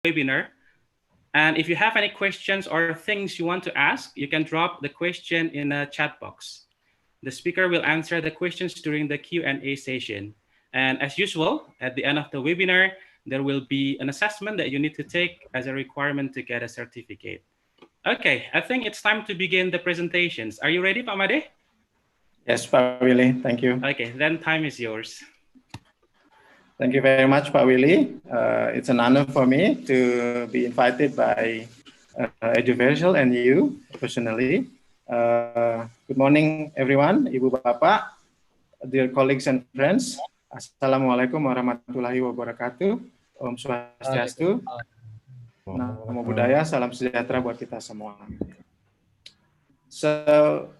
webinar. And if you have any questions or things you want to ask, you can drop the question in a chat box. The speaker will answer the questions during the Q&A session. And as usual, at the end of the webinar, there will be an assessment that you need to take as a requirement to get a certificate. Okay, I think it's time to begin the presentations. Are you ready, Pak Made? Yes, Pak Willy, thank you. Okay, then time is yours. Thank you very much, Pak Willy. It's an honor for me to be invited by Eduversal and you personally. Good morning, everyone, Ibu Bapak, dear colleagues and friends. Assalamualaikum warahmatullahi wabarakatuh. Om Swastiastu. Namo Buddhaya, salam sejahtera buat kita semua. So,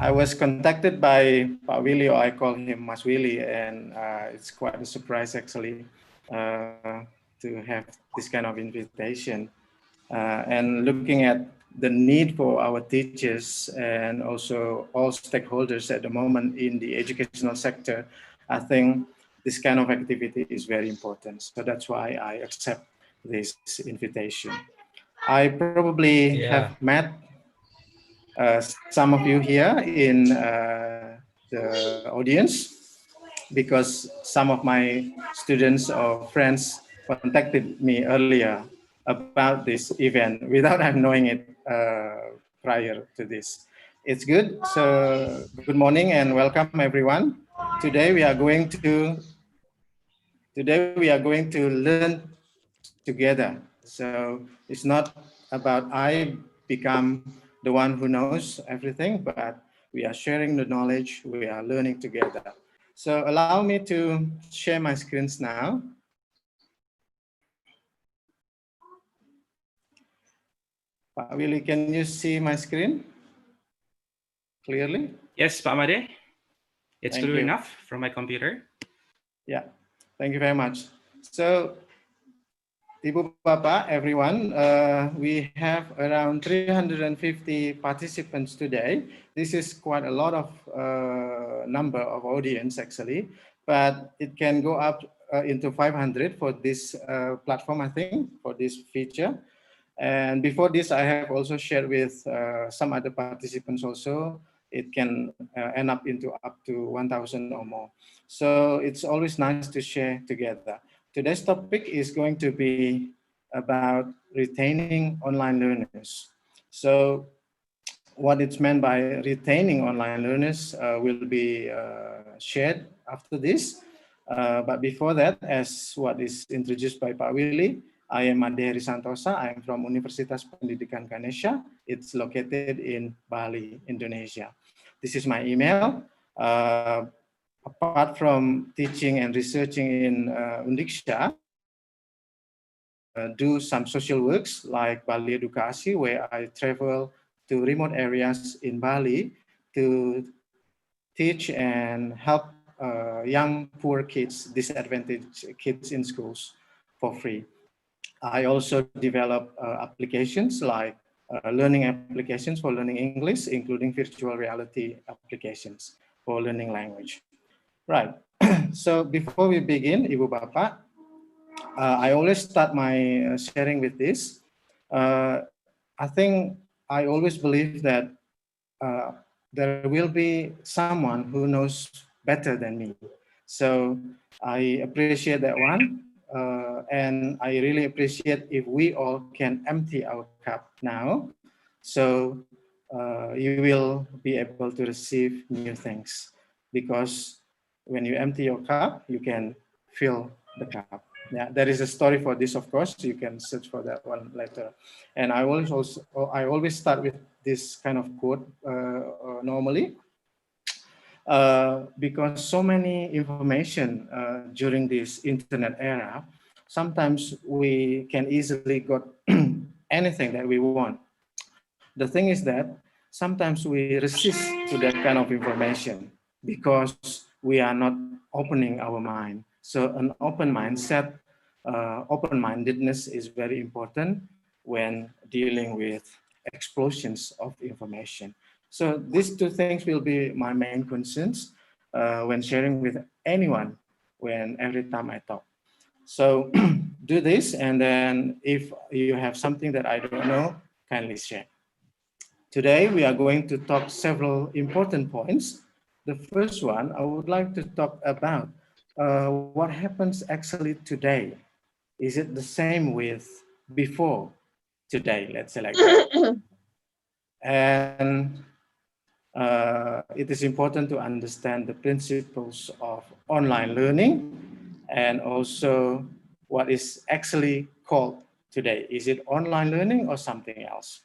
I was contacted by Pak Willy, or I call him Mas Willy, and it's quite a surprise actually to have this kind of invitation. And looking at the need for our teachers and also all stakeholders at the moment in the educational sector, I think this kind of activity is very important. So that's why I accept this invitation. I probably have met some of you here in the audience because some of my students or friends contacted me earlier about this event without I'm knowing it prior to this. It's good. So good morning and welcome everyone. Today we are going to learn together. So it's not about I become the one who knows everything, but we are sharing the knowledge, we are learning together. So allow me to share my screens now. Pak Willy, can you see my screen clearly? Yes, Pak Made. It's clear enough from my computer. Yeah, thank you very much. So, Ibu Bapak, everyone, we have around 350 participants today. This is quite a lot of number of audience actually, but it can go up into 500 for this platform, I think, for this feature. And before this, I have also shared with some other participants also, it can end up to 1,000 or more. So it's always nice to share together. Today's topic is going to be about retaining online learners. So what it's meant by retaining online learners will be shared after this. But before that, as what is introduced by Pak Willy, I am Ade Heri Santosa. I am from Universitas Pendidikan Ganesha. It's located in Bali, Indonesia. This is my email. Apart from teaching and researching in Undiksha, do some social works like Bali Edukasi, where I travel to remote areas in Bali to teach and help young poor kids, disadvantaged kids in schools for free. I also develop applications like learning applications for learning English, including virtual reality applications for learning language. Right, so before we begin, Ibu Bapak, I always start my sharing with this. I think I always believe that there will be someone who knows better than me. So I appreciate that one. And I really appreciate if we all can empty our cup now. So you will be able to receive new things. Because when you empty your cup, you can fill the cup. Yeah, there is a story for this, of course. You can search for that one later. And I always start with this kind of quote normally, because so many information during this internet era, sometimes we can easily get anything that we want. The thing is that sometimes we resist to that kind of information because we are not opening our mind. So an open mindset, open-mindedness is very important when dealing with explosions of information. So these two things will be my main concerns when sharing with anyone every time I talk. So do this, and then if you have something that I don't know, kindly share. Today, we are going to talk several important points. The first one, I would like to talk about what happens actually today. Is it the same with before today, let's say like that? And it is important to understand the principles of online learning and also what is actually called today. Is it online learning or something else?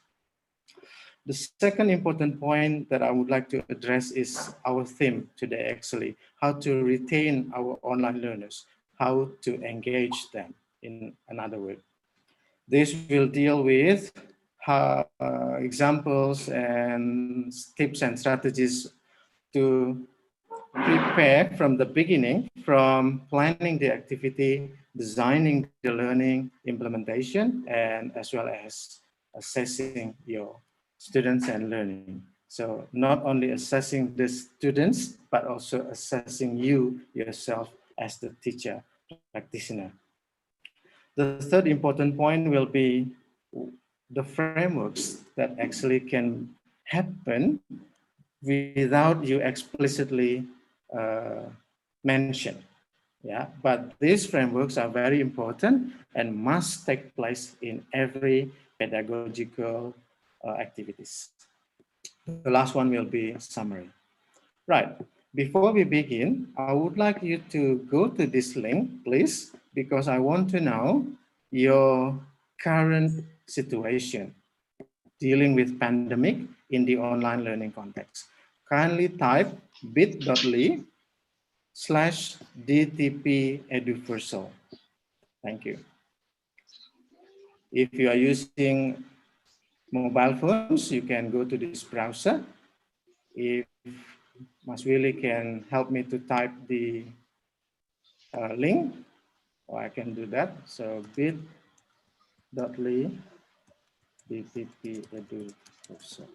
The second important point that I would like to address is our theme today, actually, how to retain our online learners, how to engage them, in another word. This will deal with examples and tips and strategies to prepare from the beginning, from planning the activity, designing the learning, implementation, and as well as assessing your students and learning. So not only assessing the students, but also assessing you yourself as the teacher, practitioner. The third important point will be the frameworks that actually can happen without you explicitly uh, mention. Yeah, but these frameworks are very important and must take place in every pedagogical activities. The last one will be summary. Right. Before we begin, I would like you to go to this link, please, because I want to know your current situation dealing with pandemic in the online learning context. Kindly type bit.ly/DTP eduversal. Thank you. If you are using mobile phones, you can go to this browser. If Mas Willy can help me to type the link, or I can do that. So bit.ly DTP eduversal.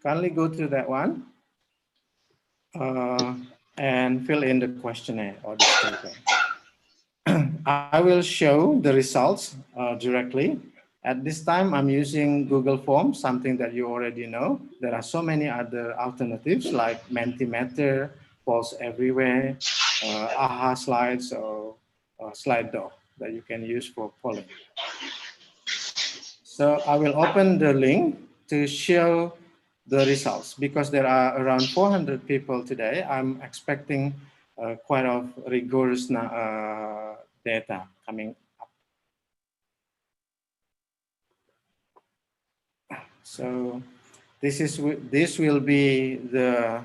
Kindly go to that one and fill in the questionnaire or the statement. I will show the results directly. At this time, I'm using Google Forms, something that you already know. There are so many other alternatives like Mentimeter, Polls Everywhere, AHA Slides, or Slido that you can use for polling. So I will open the link to show the results because there are around 400 people today. I'm expecting quite of rigorous data coming up. So this will be the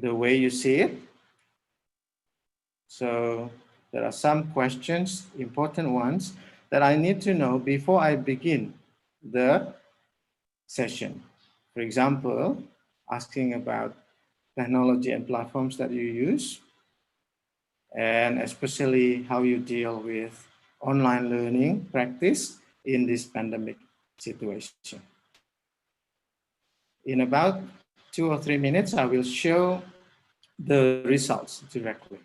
way you see it. So there are some questions, important ones, that I need to know before I begin the session. For example, asking about technology and platforms that you use, and especially how you deal with online learning practice in this pandemic situation. In about 2 or 3 minutes, I will show the results directly.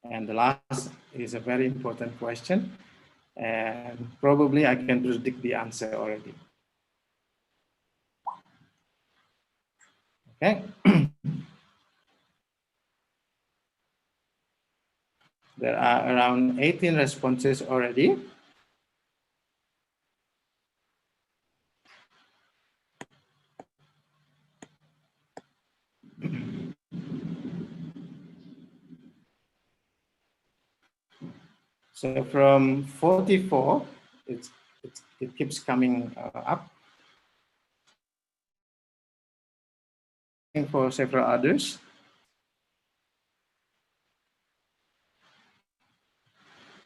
And the last is a very important question, and probably I can predict the answer already. Okay. There are around 18 responses already. So from 44, it keeps coming up. For several others.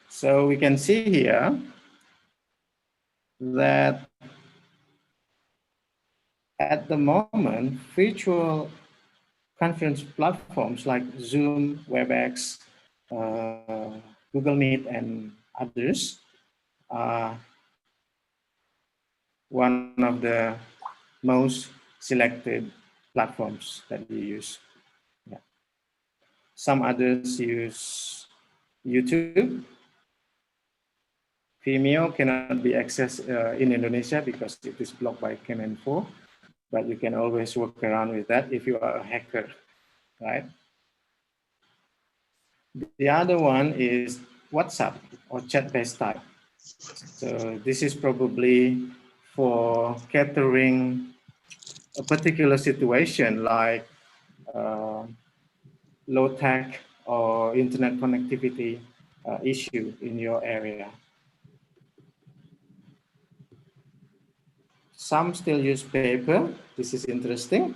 So we can see here that at the moment, virtual conference platforms like Zoom, WebEx, Google Meet, and others are one of the most selected platforms that we use. Yeah. Some others use YouTube, Vimeo cannot be accessed in Indonesia because it is blocked by Kemenfo, but you can always work around with that if you are a hacker, right? The other one is WhatsApp or chat-based type. So this is probably for catering a particular situation like uh, low tech or internet connectivity issue in your area. Some still use paper. This is interesting.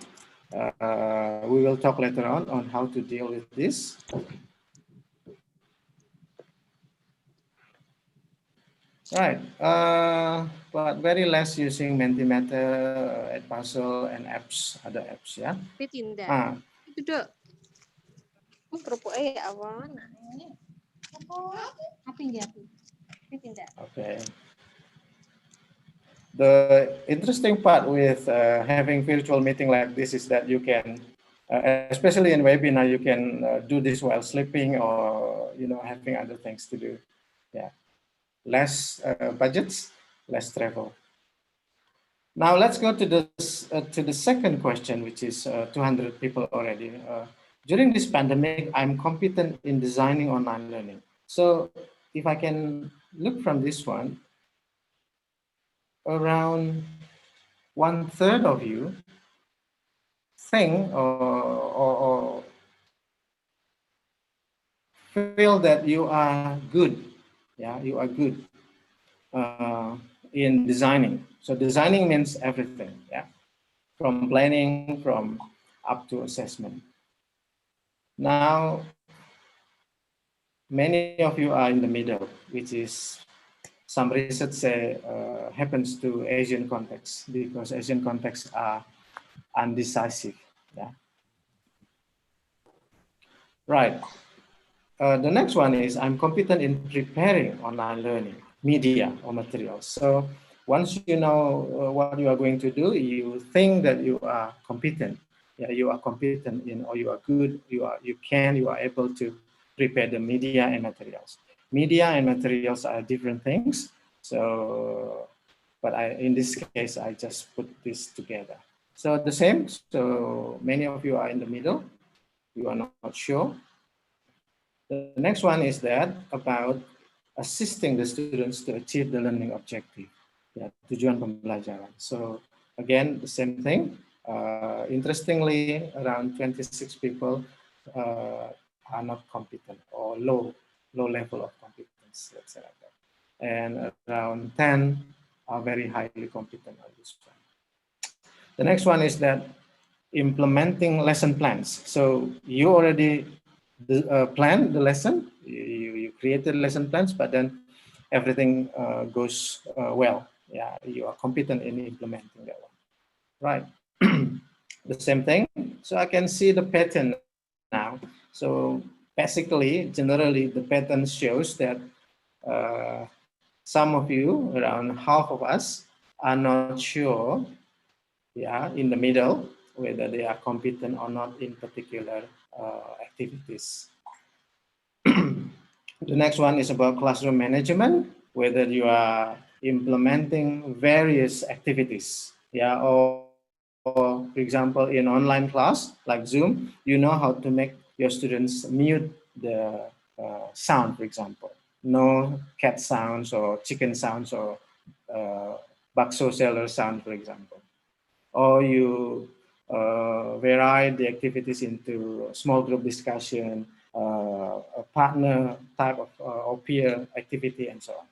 We will talk later on how to deal with this. Right, but very less using Mentimeter, Edpuzzle, and apps, other apps, yeah. Tidak. Ah, Itu dok. Kerupuk awan. Apa yang dia? Tidak. okay. The interesting part with having virtual meeting like this is that you can, especially in webinar, you can do this while sleeping or having other things to do. Yeah, less budgets, less travel. Now let's go to the second question, which is 200 people already. During this pandemic, I'm competent in designing online learning. So if I can look from this one, around 1/3 of you think or feel that you are good. Yeah, you are good in designing. So designing means everything. Yeah, from planning, from up to assessment. Now, many of you are in the middle, which is some research say happens to Asian contexts because Asian contexts are undecisive. Yeah. Right. The next one is I'm competent in preparing online learning, media or materials. So once you know what you are going to do, you think that you are competent. Yeah, you are competent in, or you are good. You are able to prepare the media and materials. Media and materials are different things. So, but in this case, I just put this together. So the same. So many of you are in the middle. You are not sure. The next one is that about assisting the students to achieve the learning objective, ya, tujuan pembelajaran. So again, the same thing. Interestingly, around 26 people are not competent or low level of competence, let's say like that. And around 10 are very highly competent on this one. The next one is that implementing lesson plans. So you already plan the lesson, you created lesson plans, but then everything goes well. Yeah, you are competent in implementing that one. Right. The same thing. So I can see the pattern now. So basically, generally, the pattern shows that some of you, around half of us, are not sure, yeah, in the middle, whether they are competent or not in particular activities. The next one is about classroom management, whether you are implementing various activities, yeah, or for example, in online class like Zoom, you know how to make your students mute the sound, for example, no cat sounds or chicken sounds or bakso seller sound, for example. Or you vary the activities into small group discussion, a partner type of or peer activity, and so on.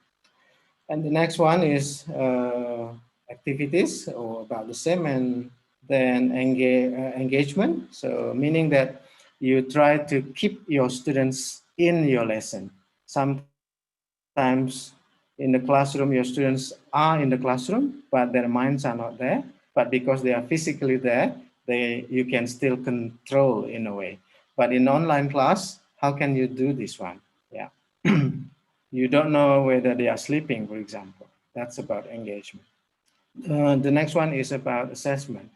And the next one is activities, or about the same, and then engagement. So meaning that you try to keep your students in your lesson. Sometimes in the classroom, your students are in the classroom, but their minds are not there. But because they are physically there, you can still control in a way. But in online class, how can you do this one? Yeah. You don't know whether they are sleeping, for example. That's about engagement. The next one is about assessment,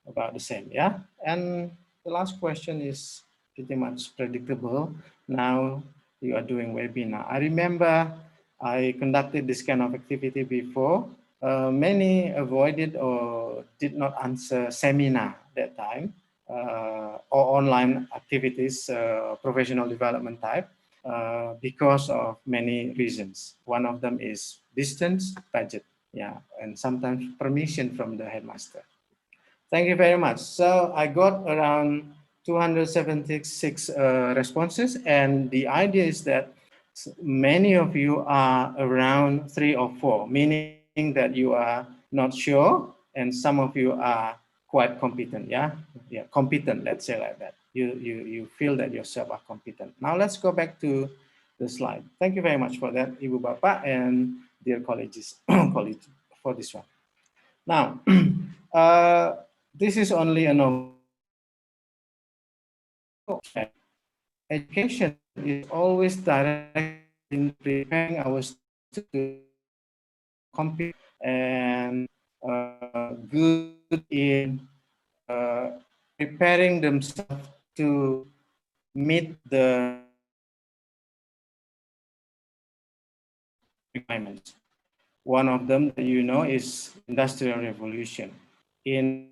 about the same, yeah? And the last question is pretty much predictable. Now, you are doing webinar. I remember I conducted this kind of activity before. Many avoided or did not answer seminar that time or online activities, professional development type, because of many reasons. One of them is distance, budget, yeah, and sometimes permission from the headmaster. Thank you very much. So I got around 276 responses, and the idea is that many of you are around 3 or 4, meaning that you are not sure, and some of you are quite competent. Yeah, competent. Let's say like that. You feel that yourself are competent. Now let's go back to the slide. Thank you very much for that, Ibu Bapak and dear colleagues, colleagues for this one. Now, this is only an overview, but education is always directed in preparing our students to compete and good in preparing themselves to meet the requirements. One of them that you know is Industrial Revolution. In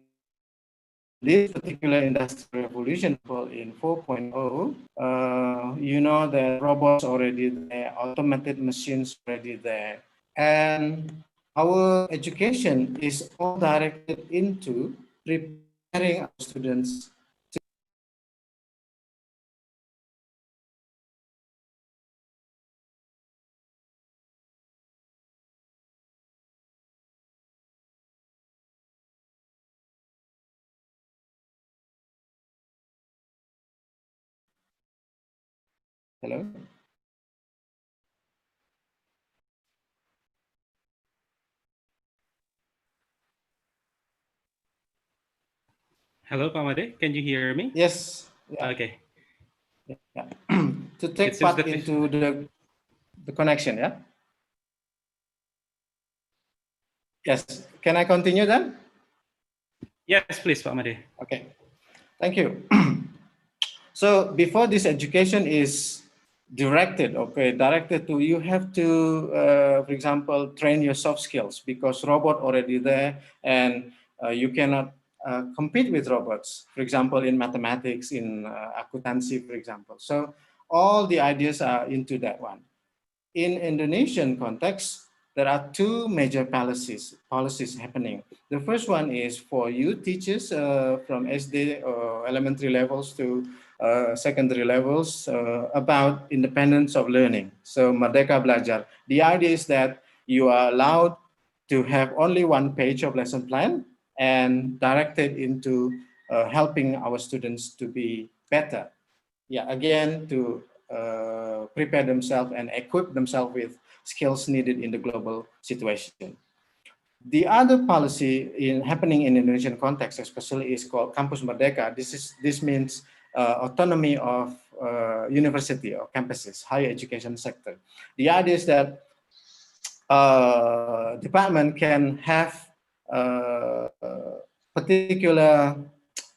this particular industrial revolution called in 4.0, you know that robots already there, automated machines already there. And our education is all directed into preparing our students. Hello? Hello, Pamade. Can you hear me? Yes. Yeah. Okay. Yeah. To It take seems part that into the connection, yeah? Yes. Can I continue then? yes, please, Pamade. Okay. Thank you. So before this education is directed to, you have to, for example, train your soft skills because robot already there, and you cannot compete with robots. For example, in mathematics, in accountancy, for example. So all the ideas are into that one. In Indonesian context, there are two major policies happening. The first one is for you teachers from SD or elementary levels to secondary levels about independence of learning. So Merdeka Belajar. The idea is that you are allowed to have only one page of lesson plan and directed into helping our students to be better. Yeah, again, to prepare themselves and equip themselves with skills needed in the global situation. The other policy happening in Indonesian context, especially, is called Campus Merdeka. This means autonomy of university or campuses, higher education sector. The idea is that department can have particular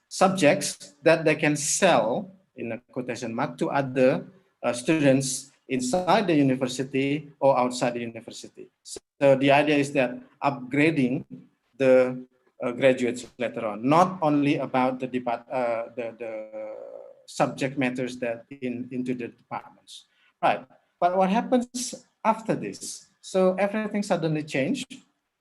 subjects that they can sell in a quotation mark to other students inside the university or outside the university. So the idea is that upgrading the graduates later on, not only about the subject matters that into the departments, right? But what happens after this? So everything suddenly changed.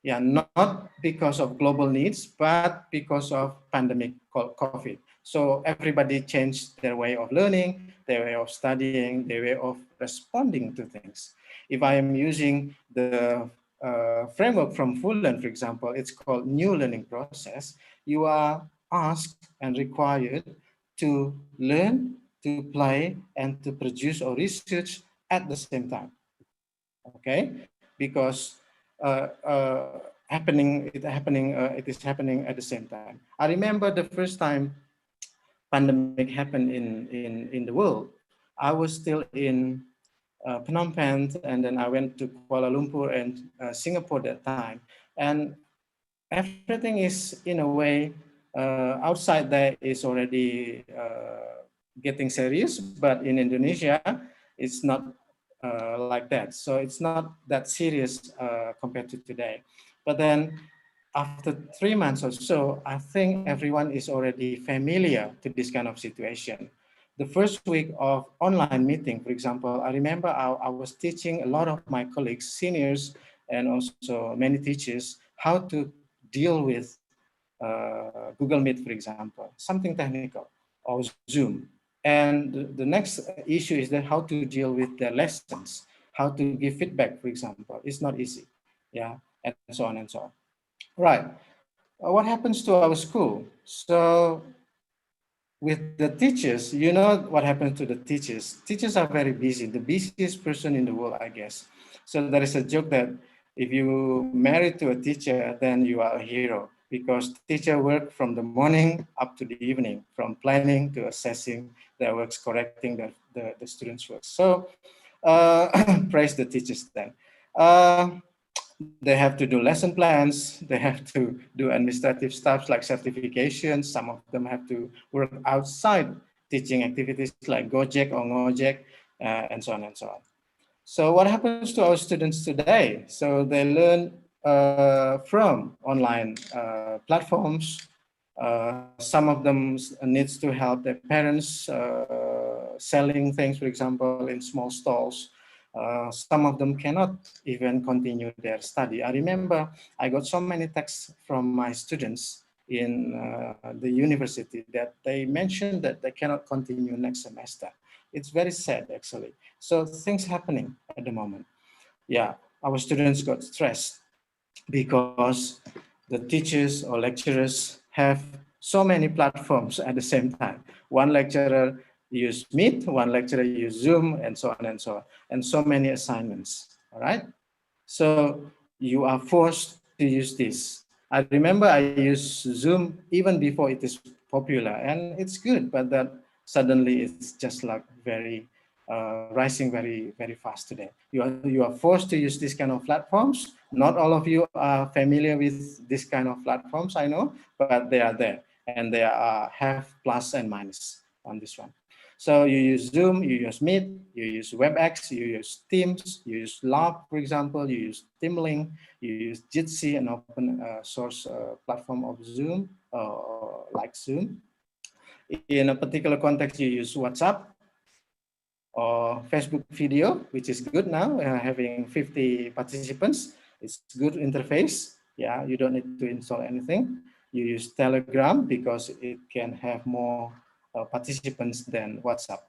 Yeah, not because of global needs, but because of pandemic COVID. So everybody changed their way of learning, their way of studying, their way of responding to things. If I am using the framework from Fullen, for example, it's called new learning process. You are asked and required to learn, to play, and to produce or research at the same time. Okay, because it is happening at the same time. I remember the first time pandemic happened in the world. I was still in Phnom Penh, and then I went to Kuala Lumpur and Singapore that time, and everything is in a way outside there is already getting serious, but in Indonesia it's not like that. So it's not that serious compared to today. But then after 3 months or so, I think everyone is already familiar to this kind of situation. The first week of online meeting, for example, I remember I was teaching a lot of my colleagues, seniors, and also many teachers, how to deal with Google Meet, for example, something technical, or Zoom. And the next issue is that how to deal with their lessons, how to give feedback, for example. It's not easy, yeah, and so on and so on. Right. What happens to our school? So with the teachers, you know what happens to the teachers. Teachers are very busy, the busiest person in the world, I guess. So there is a joke that if you married to a teacher, then you are a hero, because teacher work from the morning up to the evening, from planning to assessing their works, correcting the students' work. So praise the teachers then. Uh, they have to do lesson plans, they have to do administrative stuff like certifications, some of them have to work outside teaching activities like Gojek or Ngojek, and so on and so on. So what happens to our students today? So they learn from online platforms. Some of them needs to help their parents selling things, for example, in small stalls. Some of them cannot even continue their study. I remember I got so many texts from my students in the university that they mentioned that they cannot continue next semester. It's very sad, actually. So things happening at the moment. Yeah, our students got stressed because the teachers or lecturers have so many platforms at the same time. One lecturer use Meet, one lecturer use Zoom, and so on and so on, and so many assignments. All right. So you are forced to use this. I remember I used Zoom even before it is popular, and it's good, but that suddenly it's just like very rising very fast today. You are forced to use this kind of platforms. Not all of you are familiar with this kind of platforms, I know, but they are there, and they are have plus and minus on this one. So you use Zoom, you use Meet, you use WebEx, you use Teams, you use Lab, for example, you use TeamLink, you use Jitsi, an open source platform of Zoom, like Zoom. In a particular context, you use WhatsApp or Facebook video, which is good now, having 50 participants. It's good interface. Yeah, you don't need to install anything. You use Telegram because it can have more participants than WhatsApp.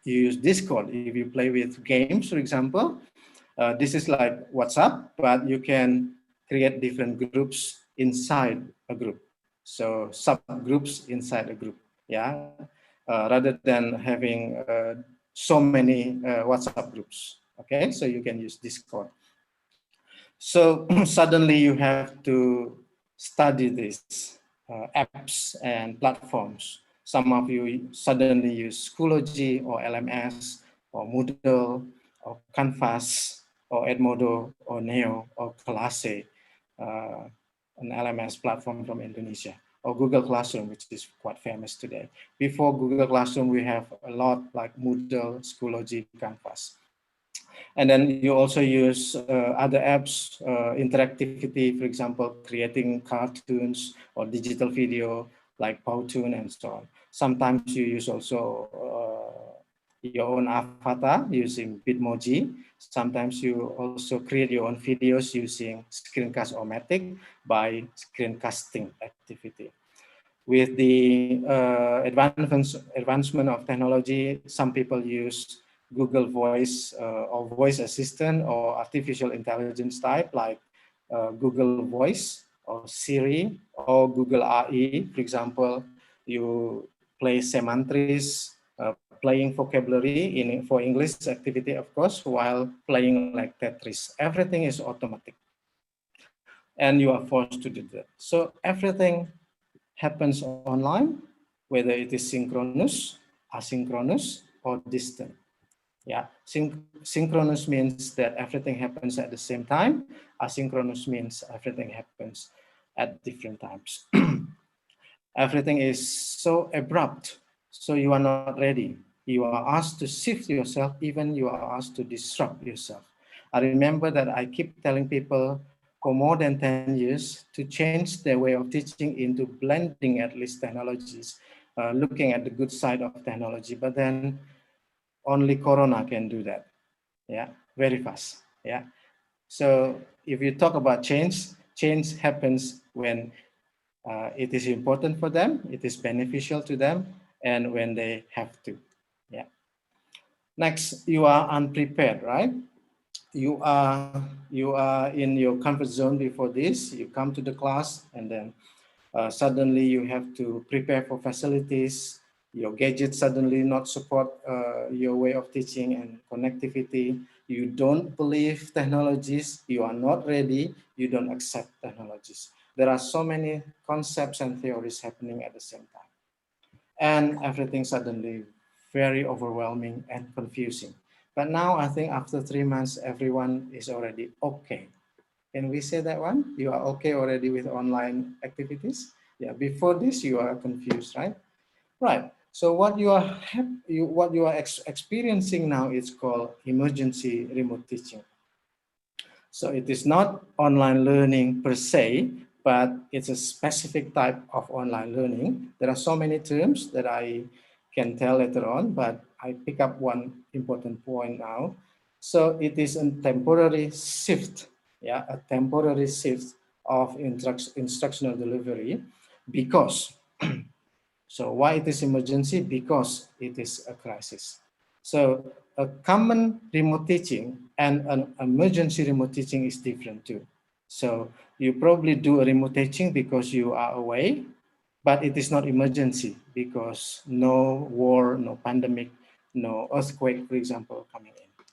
You use Discord if you play with games, for example. This is like WhatsApp, but you can create different groups inside a group. So subgroups inside a group, yeah, rather than having so many WhatsApp groups. Okay, so you can use Discord. So suddenly you have to study these apps and platforms. Some of you suddenly use Schoology or LMS or Moodle or Canvas or Edmodo or Neo or Classe, uh, an LMS platform from Indonesia, or Google Classroom, which is quite famous today. Before Google Classroom, we have a lot like Moodle, Schoology, Canvas. And then you also use other apps, interactivity, for example, creating cartoons or digital video like Powtoon and so on. Sometimes you use also your own avatar using Bitmoji. Sometimes you also create your own videos using Screencast-O-Matic by screencasting activity. With the advancement of technology, some people use Google Voice or voice assistant or artificial intelligence type like Google Voice or Siri or Google RE. For example, you play semantries, playing vocabulary for English activity, of course, while playing like Tetris. Everything is automatic, and you are forced to do that. So everything happens online, whether it is synchronous, asynchronous, or distant. Yeah, synchronous means that everything happens at the same time. Asynchronous means everything happens at different times. Everything is so abrupt, so you are not ready. You are asked to shift yourself, even you are asked to disrupt yourself. I remember that I keep telling people for more than 10 years to change their way of teaching into blending at least technologies, looking at the good side of technology, but then only Corona can do that. Yeah, very fast. Yeah. So if you talk about change, change happens when it is important for them, it is beneficial to them, and when they have to. Yeah. Next, you are unprepared, right? You are in your comfort zone before this. You come to the class, and then suddenly you have to prepare for facilities. Your gadgets suddenly not support your way of teaching and connectivity. You don't believe technologies. You are not ready. You don't accept technologies. There are so many concepts and theories happening at the same time, and everything suddenly very overwhelming and confusing. But now I think after 3 months, everyone is already okay. Can we say that one? You are okay already with online activities? Yeah, before this you are confused, right? Right. So what you are experiencing now is called emergency remote teaching. So it is not online learning per se, but it's a specific type of online learning. There are so many terms that I can tell later on, but I pick up one important point now. So it is a temporary shift, yeah, a temporary shift of instructional delivery because so why it is emergency? Because it is a crisis. So a common remote teaching and an emergency remote teaching is different too. So you probably do a remote teaching because you are away, but it is not emergency because no war, no pandemic, no earthquake, for example, coming in.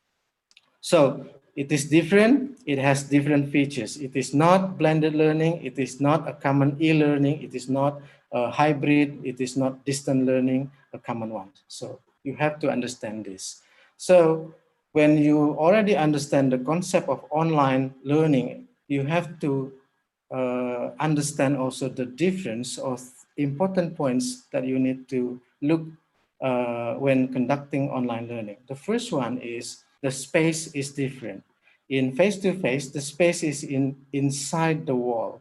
So it is different. It has different features. It is not blended learning. It is not a common e-learning. It is not a hybrid. It is not distant learning, a common one. So you have to understand this. So when you already understand the concept of online learning, you have to understand also the difference of important points that you need to look when conducting online learning. The first one is the space is different. In face-to-face, the space is inside the wall.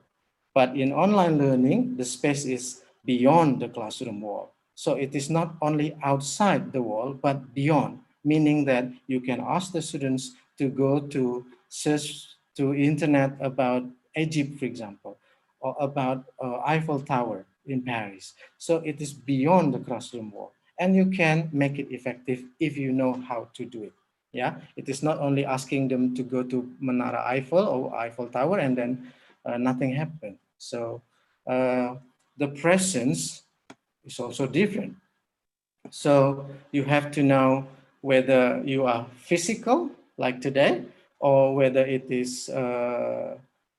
But in online learning, the space is beyond the classroom wall. So it is not only outside the wall, but beyond, meaning that you can ask the students to go to search to internet about Egypt, for example, or about Eiffel Tower in Paris. So it is beyond the classroom wall, and you can make it effective if you know how to do it. Yeah, it is not only asking them to go to Menara Eiffel or Eiffel Tower and then nothing happened. So the presence is also different. So you have to know whether you are physical, like today, or whether it is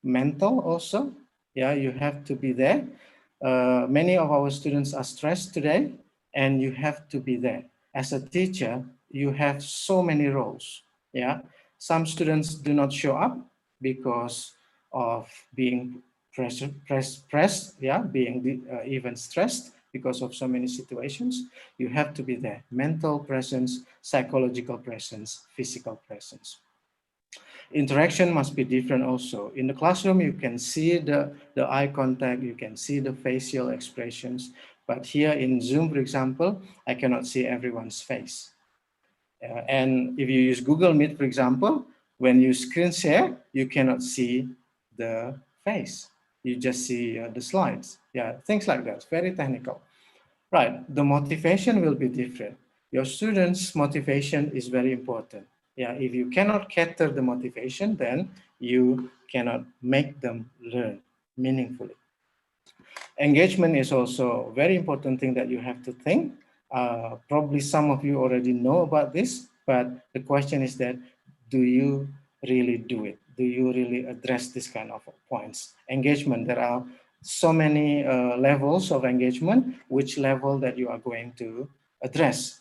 mental also. Yeah, you have to be there. Many of our students are stressed today, and you have to be there. As a teacher, you have so many roles. Yeah, some students do not show up because of being pressed, yeah, being even stressed because of so many situations. You have to be there. Mental presence, psychological presence, physical presence. Interaction must be different also. In the classroom, you can see the eye contact, you can see the facial expressions, but here in Zoom, for example, I cannot see everyone's face. And if you use Google Meet, for example, when you screen share, you cannot see the face. You just see the slides. Yeah, things like that. Very technical. Right, the motivation will be different. Your students' motivation is very important. Yeah, if you cannot cater the motivation, then you cannot make them learn meaningfully. Engagement is also a very important thing that you have to think. Probably some of you already know about this, but the question is that, do you really do it? Do you really address this kind of points? Engagement, there are so many levels of engagement, which level that you are going to address.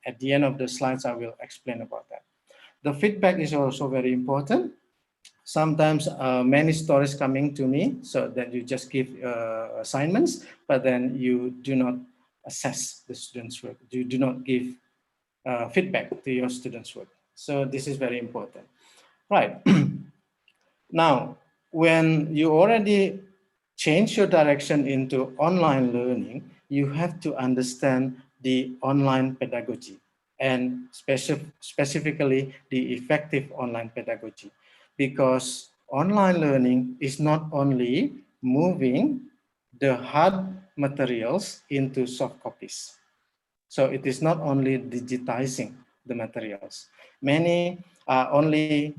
At the end of the slides, I will explain about that. The feedback is also very important. Sometimes many stories coming to me, so that you just give assignments, but then you do not assess the students' work. You do not give feedback to your students' work. So this is very important. Right. Now, when you already change your direction into online learning, you have to understand the online pedagogy and specifically the effective online pedagogy, because online learning is not only moving the hard materials into soft copies. So it is not only digitizing the materials. Many are only,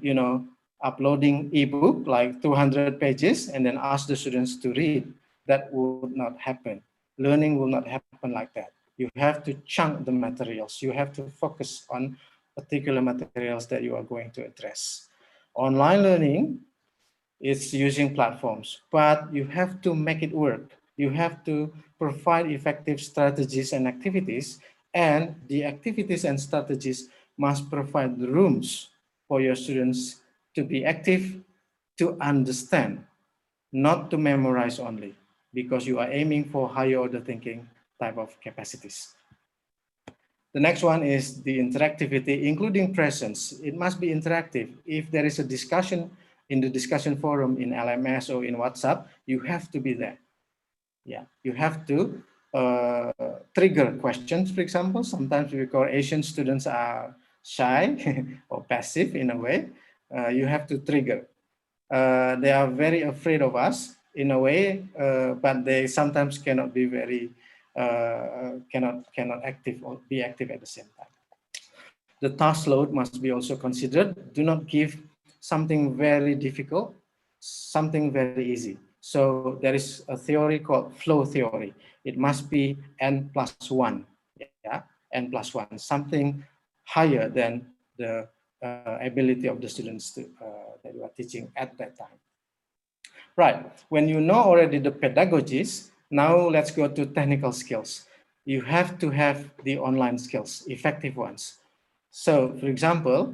uploading ebook like 200 pages and then ask the students to read. That would not happen. Learning will not happen like that. You have to chunk the materials. You have to focus on particular materials that you are going to address. Online learning, it's using platforms, but you have to make it work. You have to provide effective strategies and activities, and the activities and strategies must provide the rooms for your students to be active, to understand, not to memorize only, because you are aiming for higher order thinking type of capacities. The next one is the interactivity, including presence. It must be interactive. If there is a discussion in the discussion forum in LMS or in WhatsApp, you have to be there. Yeah, you have to trigger questions, for example. Sometimes because Asian students are shy or passive in a way, you have to trigger. They are very afraid of us in a way, but they sometimes cannot be very cannot active or be active at the same time. The task load must be also considered. Do not give something very difficult, something very easy. So there is a theory called flow theory. It must be n+1, yeah, n+1, something higher than the ability of the students that you are teaching at that time. Right, when you know already the pedagogies, now let's go to technical skills. You have to have the online skills, effective ones. So, for example,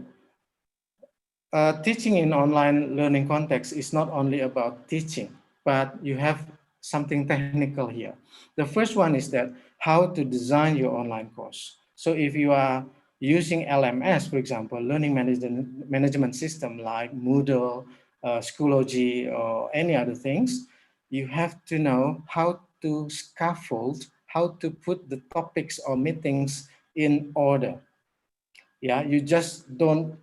teaching in online learning context is not only about teaching, but you have something technical here. The first one is that how to design your online course. So if you are using LMS, for example, learning management system like Moodle, Schoology, or any other things, you have to know how to scaffold, how to put the topics or meetings in order. Yeah, you just don't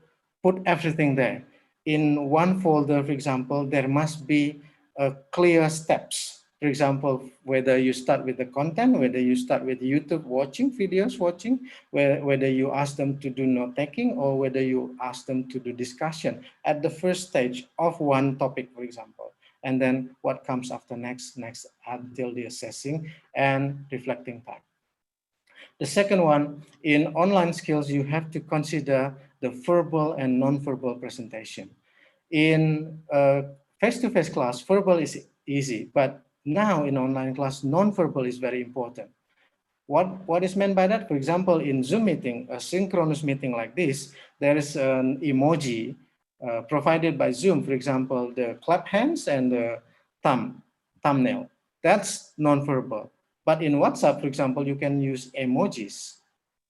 put everything there. In one folder, for example, there must be clear steps. For example, whether you start with the content, whether you start with YouTube watching, videos watching, whether you ask them to do note taking, or whether you ask them to do discussion at the first stage of one topic, for example. And then what comes after next until the assessing and reflecting time. The second one, in online skills, you have to consider the verbal and non-verbal presentation. In face-to-face class, verbal is easy, but now in online class, non-verbal is very important. What is meant by that? For example, in Zoom meeting, a synchronous meeting like this, there is an emoji provided by Zoom. For example, the clap hands and the thumbnail. That's non-verbal. But in WhatsApp, for example, you can use emojis.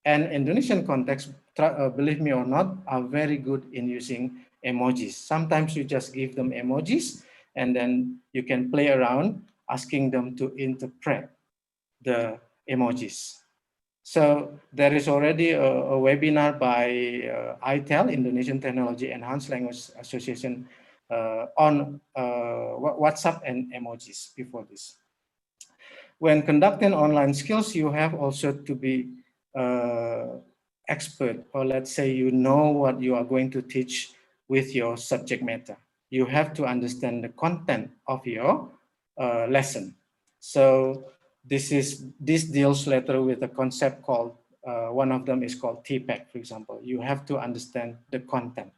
And Indonesian context, believe me or not, are very good in using emojis. Sometimes you just give them emojis and then you can play around asking them to interpret the emojis. So there is already a webinar by ITEL, Indonesian Technology Enhanced Language Association, on WhatsApp and emojis before this. When conducting online skills, you have also to be expert, or let's say you know what you are going to teach with your subject matter. You have to understand the content of your lesson. So this deals later with a concept called, one of them is called TPEC, for example. You have to understand the content.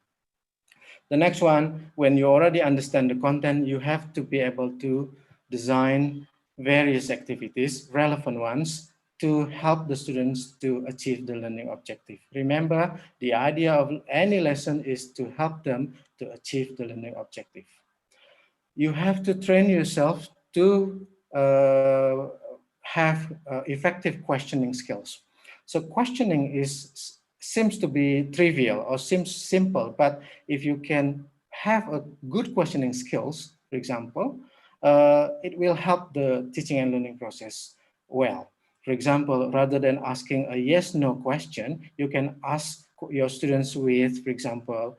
The next one, when you already understand the content, you have to be able to design various activities, relevant ones, to help the students to achieve the learning objective. Remember, the idea of any lesson is to help them to achieve the learning objective. You have to train yourself to have effective questioning skills. So questioning is seems to be trivial or seems simple, but if you can have a good questioning skills, for example, it will help the teaching and learning process well. For example, rather than asking a yes/no question, you can ask your students with, for example,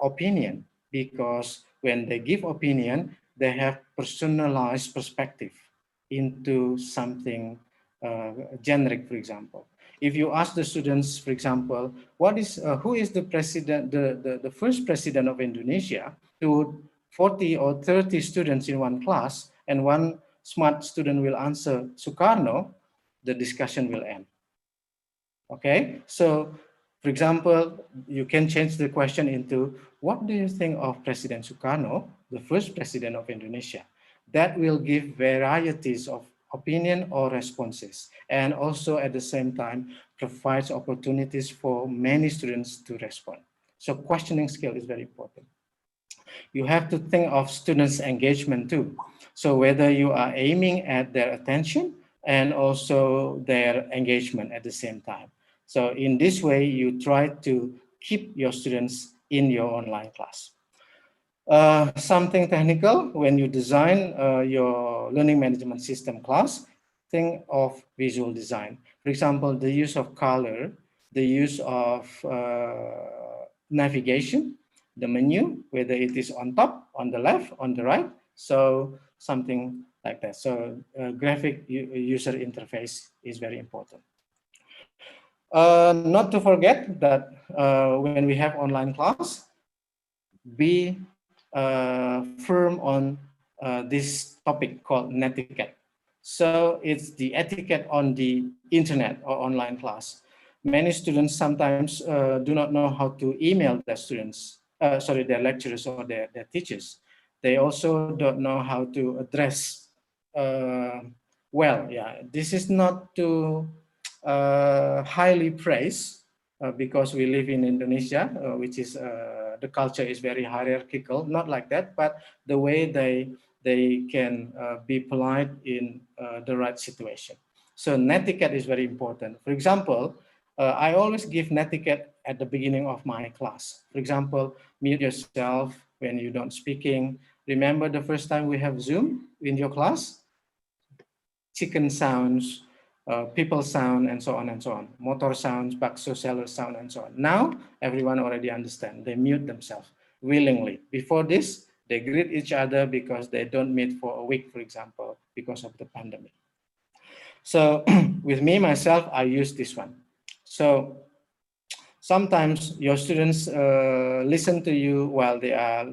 opinion, because when they give opinion, they have personalized perspective into something generic, for example. If you ask the students, for example, who is the president, the first president of Indonesia, to 40 or 30 students in one class, and one smart student will answer Sukarno, the discussion will end. Okay, so for example, you can change the question into, what do you think of President Sukarno, the first president of Indonesia? That will give varieties of opinion or responses, and also at the same time provides opportunities for many students to respond. So questioning skill is very important. You have to think of students' engagement too. So whether you are aiming at their attention and also their engagement at the same time. So in this way, you try to keep your students in your online class. Something technical, when you design your learning management system class, think of visual design. For example, the use of color, the use of navigation, the menu, whether it is on top, on the left, on the right. So something like that. So graphic user interface is very important. Not to forget that when we have online class, be firm on this topic called netiquette. So it's the etiquette on the internet or online class. Many students sometimes do not know how to email their students, their lecturers or their teachers. They also don't know how to address well. Yeah, this is not to highly praise because we live in Indonesia, which is the culture is very hierarchical. Not like that, but the way they can be polite in the right situation. So netiquette is very important. For example, I always give netiquette at the beginning of my class. For example, mute yourself when you don't speaking. Remember the first time we have Zoom in your class? Chicken sounds, people sound, and so on and so on. Motor sounds, bakso seller sound, and so on. Now, everyone already understand. They mute themselves willingly. Before this, they greet each other because they don't meet for a week, for example, because of the pandemic. So with me, myself, I use this one. So sometimes your students listen to you while they are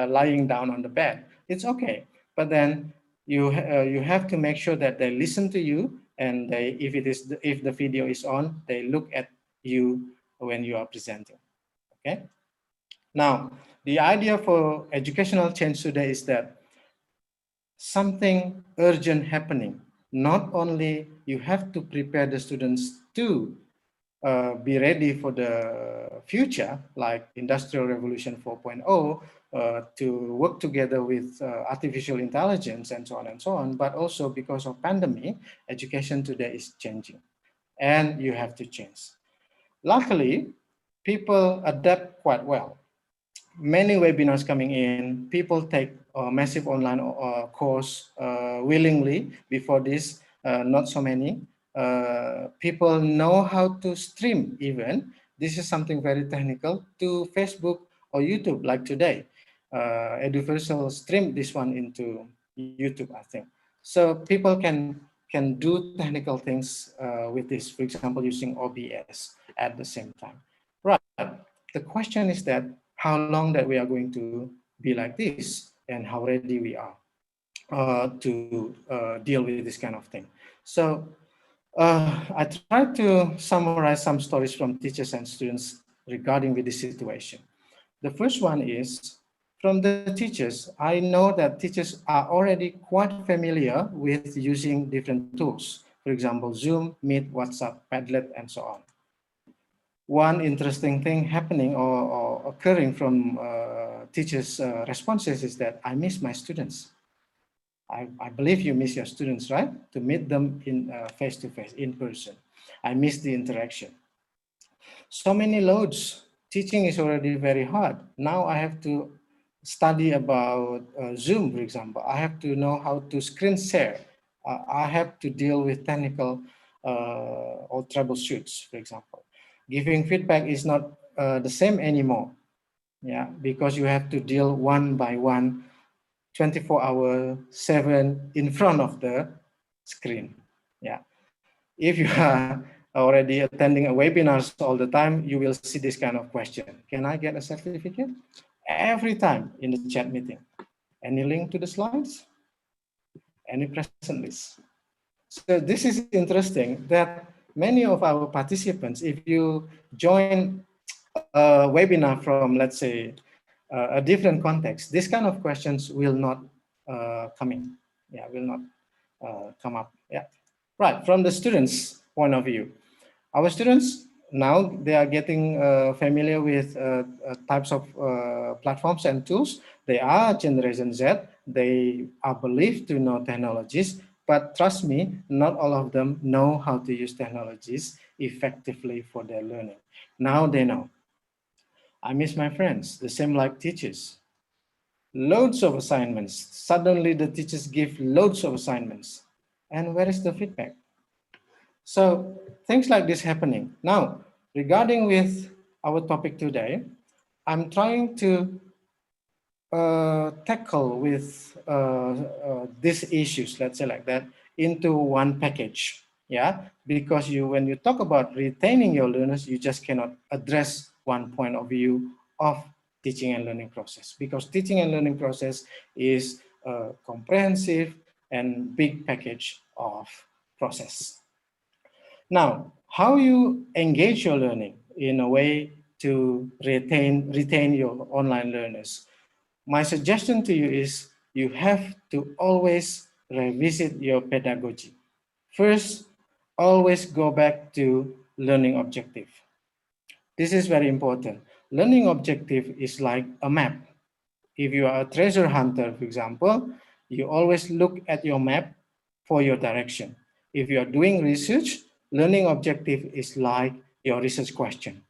lying down on the bed. It's okay, but then you have to make sure that they listen to you, and if the video is on, they look at you when you are presenting. Okay. Now, the idea for educational change today is that something urgent happening. Not only you have to prepare the students to be ready for the future, like Industrial Revolution 4.0, to work together with artificial intelligence and so on and so on, but also because of pandemic, education today is changing, and you have to change. Luckily, people adapt quite well. Many webinars coming in, people take a massive online course willingly. Before this, not so many. People know how to stream even. This is something very technical, to Facebook or YouTube, like today. Eduversal stream this one into YouTube, I think. So people can do technical things with this, for example, using OBS at the same time. Right. The question is that how long that we are going to be like this, and how ready we are to deal with this kind of thing. So I tried to summarize some stories from teachers and students regarding with this situation. The first one is from the teachers. I know that teachers are already quite familiar with using different tools. For example, Zoom, Meet, WhatsApp, Padlet, and so on. One interesting thing happening or occurring from teachers' responses is that I miss my students. I believe you miss your students, right? To meet them in face-to-face, in person. I miss the interaction. So many loads. Teaching is already very hard. Now I have to study about Zoom, for example. I have to know how to screen share. I have to deal with technical or troubleshoots, for example. Giving feedback is not the same anymore. Yeah, because you have to deal one by one, 24 hour 7 in front of the screen. Yeah. If you are already attending a webinars all the time, you will see this kind of question. Can I get a certificate? Every time in the chat meeting. Any link to the slides? Any present list? So this is interesting that many of our participants, if you join a webinar from, let's say, a different context, this kind of questions will not come in. Yeah, will not come up. Yeah, right. From the students' point of view, our students now they are getting familiar with types of platforms and tools. They are Generation Z. They are believed to know technologies, but trust me, not all of them know how to use technologies effectively for their learning. Now they know. I miss my friends, the same like teachers. Loads of assignments. Suddenly the teachers give loads of assignments. And where is the feedback? So things like this happening. Now, regarding with our topic today, I'm trying to tackle with these issues, let's say like that, into one package. Yeah, because when you talk about retaining your learners, you just cannot address one point of view of teaching and learning process, because teaching and learning process is a comprehensive and big package of process. Now, how you engage your learning in a way to retain your online learners? My suggestion to you is you have to always revisit your pedagogy. First, always go back to learning objective. This is very important. Learning objective is like a map. If you are a treasure hunter, for example, you always look at your map for your direction. If you are doing research, learning objective is like your research question.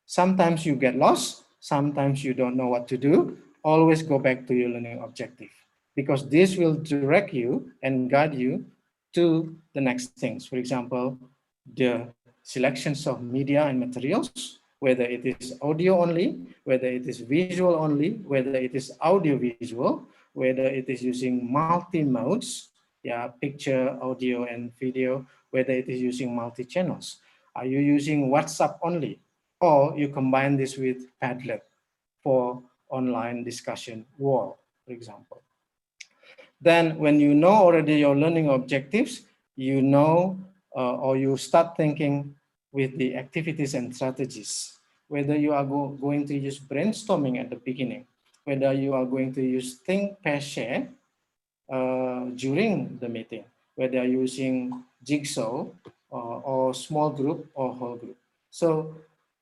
Sometimes you get lost, sometimes you don't know what to do. Always go back to your learning objective, because this will direct you and guide you to the next things. For example, the selections of media and materials, whether it is audio only, whether it is visual only, whether it is audio visual, whether it is using multi-modes, yeah, picture, audio, and video, whether it is using multi-channels. Are you using WhatsApp only? Or you combine this with Padlet for online discussion wall, for example. Then when you know already your learning objectives, you know, or you start thinking with the activities and strategies, whether you are going to use brainstorming at the beginning, whether you are going to use think, pair, share during the meeting, whether you're using jigsaw or small group or whole group. So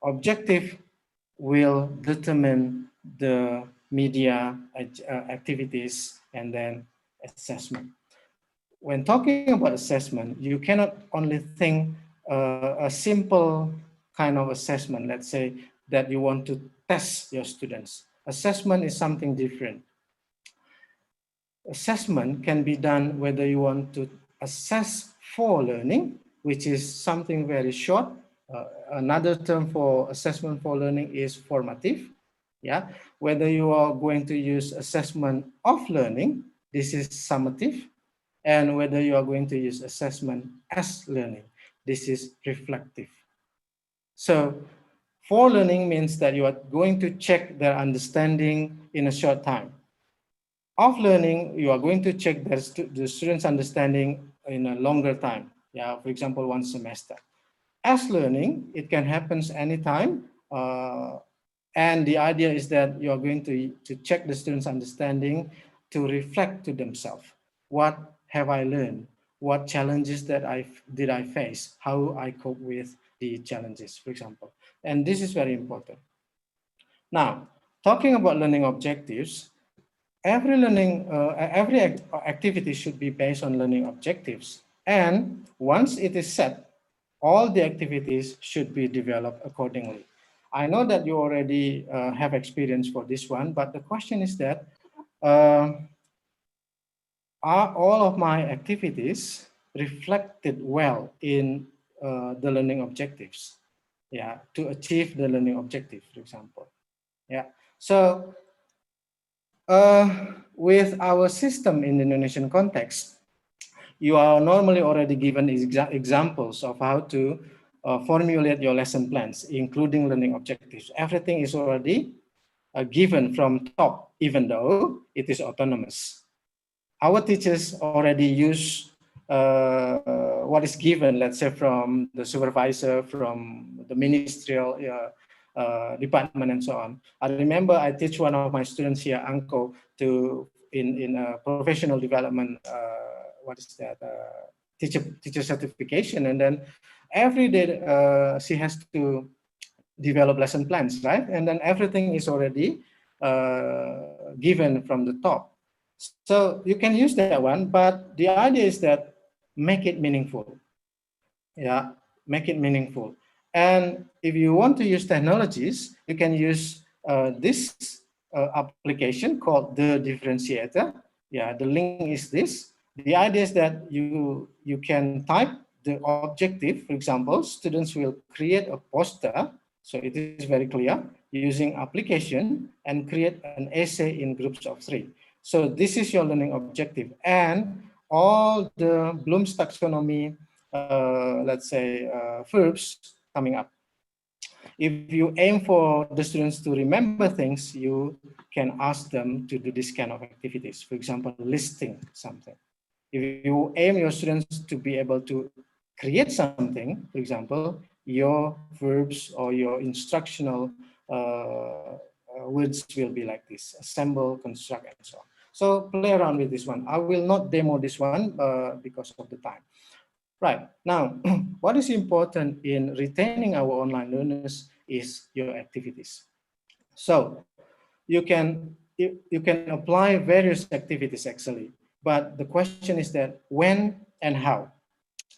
objective will determine the media activities and then assessment. When talking about assessment, you cannot only think a simple kind of assessment, let's say that you want to test your students. Assessment is something different. Assessment can be done whether you want to assess for learning, which is something very short. Another term for assessment for learning is formative. Yeah, whether you are going to use assessment of learning, this is summative, and whether you are going to use assessment as learning, this is reflective. So for learning means that you are going to check their understanding in a short time. Of learning, you are going to check the student's understanding in a longer time. Yeah, for example, one semester. As learning, it can happen anytime. And the idea is that you are going to check the student's understanding to reflect to themselves. What have I learned? What challenges did I face? How I cope with the challenges, for example. And this is very important. Now, talking about learning objectives, every activity should be based on learning objectives. And once it is set, all the activities should be developed accordingly. I know that you already have experience for this one, but the question is that uh, are all of my activities reflected well in the learning objectives? Yeah, to achieve the learning objective, for example. Yeah, so with our system in the Indonesian context, you are normally already given examples of how to formulate your lesson plans, including learning objectives. Everything is already given from top, even though it is autonomous. Our teachers already use what is given, let's say, from the supervisor, from the ministerial department, and so on. I remember I teach one of my students here, Anko, to in professional development. What is that? Teacher certification, and then every day she has to develop lesson plans, right? And then everything is already given from the top. So you can use that one, but the idea is that make it meaningful. Yeah, make it meaningful. And if you want to use technologies, you can use this application called the differentiator. Yeah, the link is this. The idea is that you can type the objective. For example, students will create a poster, so it is very clear, using application and create an essay in groups of 3. So this is your learning objective, and all the Bloom's taxonomy, let's say, verbs coming up. If you aim for the students to remember things, you can ask them to do this kind of activities. For example, listing something. If you aim your students to be able to create something, for example, your verbs or your instructional words will be like this: assemble, construct, and so on. So play around with this one. I will not demo this one because of the time. Right, now, what is important in retaining our online learners is your activities. So you can apply various activities actually, but the question is that when and how.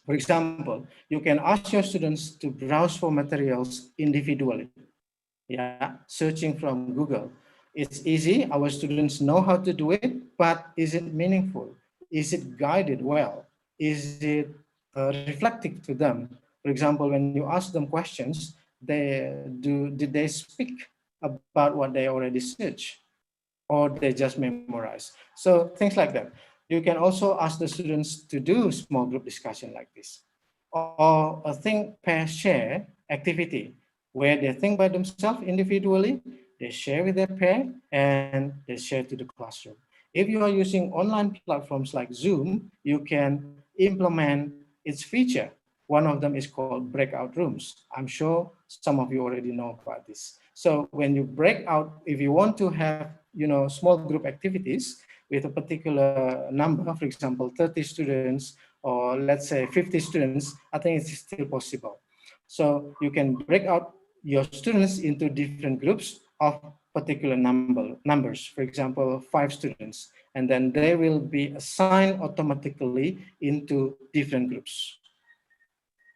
For example, you can ask your students to browse for materials individually. Yeah, searching from Google. It's easy, our students know how to do it, but is it meaningful? Is it guided well? Is it reflective to them? For example, when you ask them questions, did they speak about what they already searched, or they just memorize? So things like that. You can also ask the students to do small group discussion like this, or a think, pair, share activity where they think by themselves individually, they share with their pair, and they share to the classroom. If you are using online platforms like Zoom, you can implement its feature. One of them is called breakout rooms. I'm sure some of you already know about this. So when you break out, if you want to have, small group activities with a particular number, for example, 30 students, or let's say 50 students, I think it's still possible. So you can break out your students into different groups of particular numbers, for example, 5 students, and then they will be assigned automatically into different groups.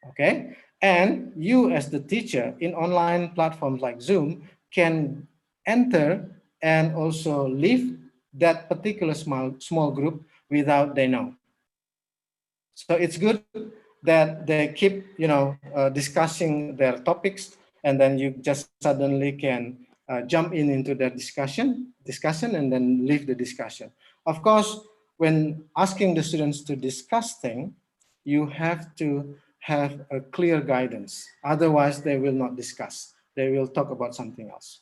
Okay, and you as the teacher in online platforms like Zoom can enter and also leave that particular small group without they know. So it's good that they keep, discussing their topics, and then you just suddenly can jump into their discussion, and then leave the discussion. Of course, when asking the students to discuss things, you have to have a clear guidance. Otherwise, they will not discuss. They will talk about something else.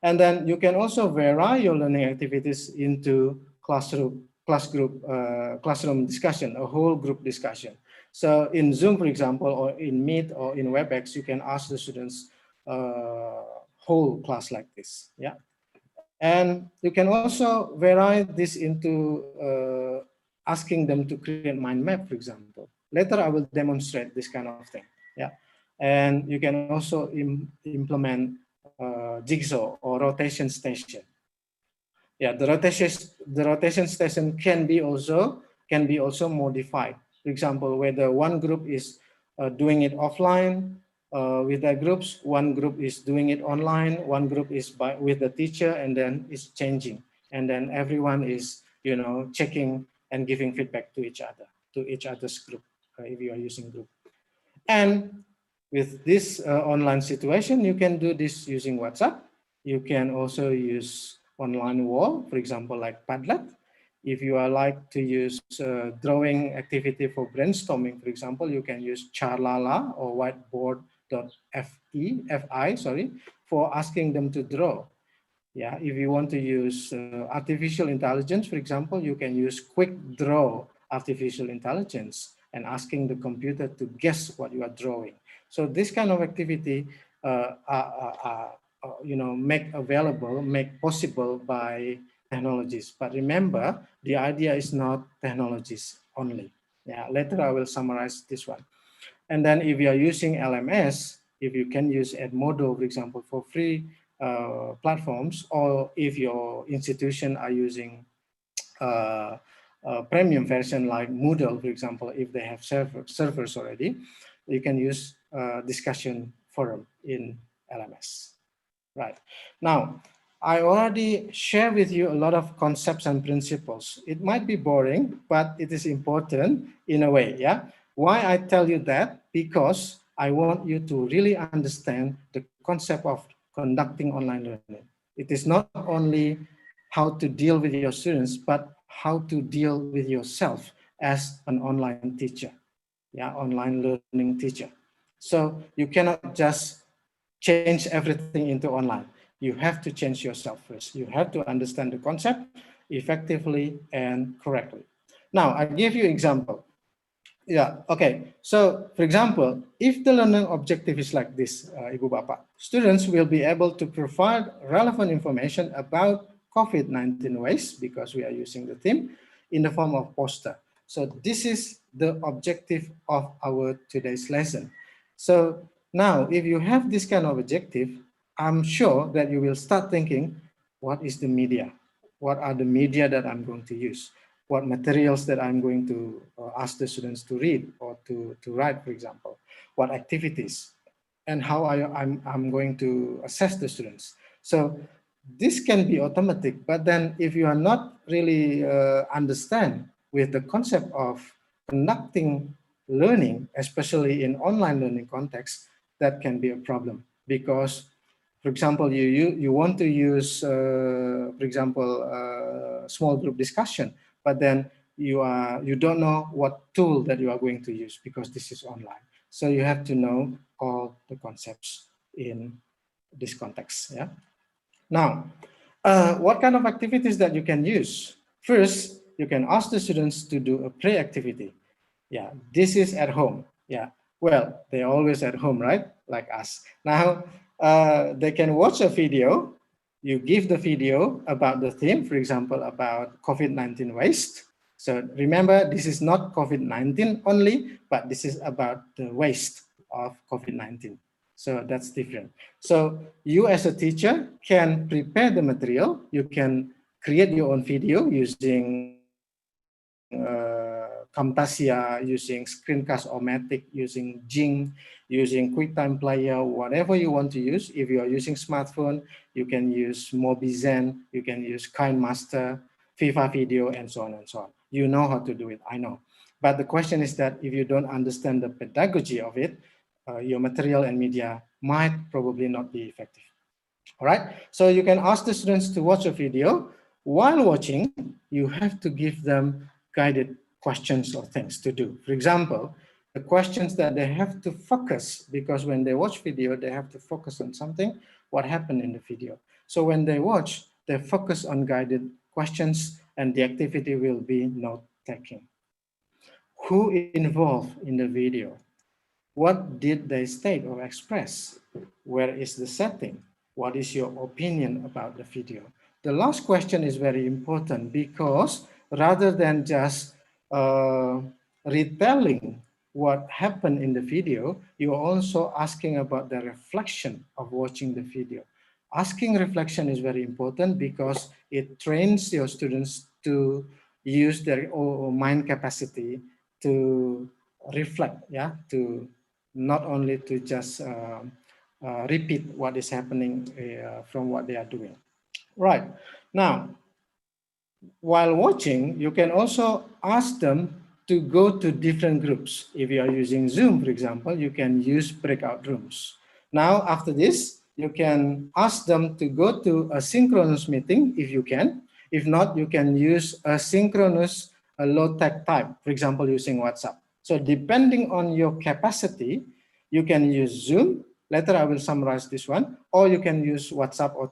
And then you can also vary your learning activities into classroom discussion, a whole group discussion. So in Zoom, for example, or in Meet or in WebEx, you can ask the students whole class like this. Yeah. And you can also vary this into asking them to create mind map, for example. Later, I will demonstrate this kind of thing. Yeah. And you can also implement jigsaw or rotation station. Yeah, the rotation station can be also modified. For example, whether one group is doing it offline with their groups. One group is doing it online. One group is with the teacher, and then it's changing. And then everyone is, checking and giving feedback to each other, to each other's group, if you are using group. And with this online situation, you can do this using WhatsApp. You can also use online wall, for example, like Padlet. If you are like to use drawing activity for brainstorming, for example, you can use Charlala or whiteboard.fi, for asking them to draw. Yeah, if you want to use artificial intelligence, for example, you can use quick draw artificial intelligence and asking the computer to guess what you are drawing. So this kind of activity make possible by technologies. But remember, the idea is not technologies only. Yeah, later I will summarize this one. And then if you are using LMS, if you can use Edmodo, for example, for free platforms, or if your institution are using premium version like Moodle, for example, if they have servers already, you can use discussion forum in LMS. Right. Now, I already share with you a lot of concepts and principles. It might be boring, but it is important in a way, yeah? Why I tell you that? Because I want you to really understand the concept of conducting online learning. It is not only how to deal with your students, but how to deal with yourself as an online teacher, yeah, online learning teacher. So you cannot just change everything into online. You have to change yourself first. You have to understand the concept effectively and correctly. Now, I give you example. Yeah, okay. So, for example, if the learning objective is like this, Ibu Bapak, students will be able to provide relevant information about COVID-19 waste, because we are using the theme, in the form of poster. So this is the objective of our today's lesson. So now, if you have this kind of objective, I'm sure that you will start thinking, what is the media? What are the media that I'm going to use? What materials that I'm going to ask the students to read or to write, for example, what activities, and how I'm going to assess the students. So this can be automatic, but then if you are not really understand with the concept of conducting learning, especially in online learning context, that can be a problem. Because, for example, you want to use, for example, small group discussion, but then you don't know what tool that you are going to use because this is online. So you have to know all the concepts in this context. Yeah. Now, what kind of activities that you can use? First, you can ask the students to do a pre-activity. Yeah, this is at home. Yeah, well, they're always at home, right? Like us. Now, they can watch a video. You give the video about the theme, for example, about COVID-19 waste. So remember, this is not COVID-19 only, but this is about the waste of COVID-19. So that's different. So you as a teacher can prepare the material. You can create your own video using Camtasia, using Screencast-O-Matic, using Jing, using QuickTime Player, whatever you want to use. If you are using smartphone, you can use Mobizen, you can use KineMaster, FIFA Video, and so on and so on. You know how to do it, I know. But the question is that if you don't understand the pedagogy of it, your material and media might probably not be effective. All right, so you can ask the students to watch a video. While watching, you have to give them guided questions or things to do. For example, the questions that they have to focus, because when they watch video, they have to focus on something, what happened in the video. So when they watch, they focus on guided questions, and the activity will be note taking. Who involved in the video? What did they state or express? Where is the setting? What is your opinion about the video? The last question is very important, because rather than just retelling what happened in the video, you're also asking about the reflection of watching the video. Asking reflection is very important because it trains your students to use their mind capacity to reflect, yeah, to not only to just repeat what is happening from what they are doing. Right. Now, while watching, you can also ask them to go to different groups. If you are using Zoom, for example, you can use breakout rooms. Now, after this, you can ask them to go to a synchronous meeting if you can. If not, you can use a synchronous low-tech type, for example, using WhatsApp. So depending on your capacity, you can use Zoom. Later, I will summarize this one, or you can use WhatsApp or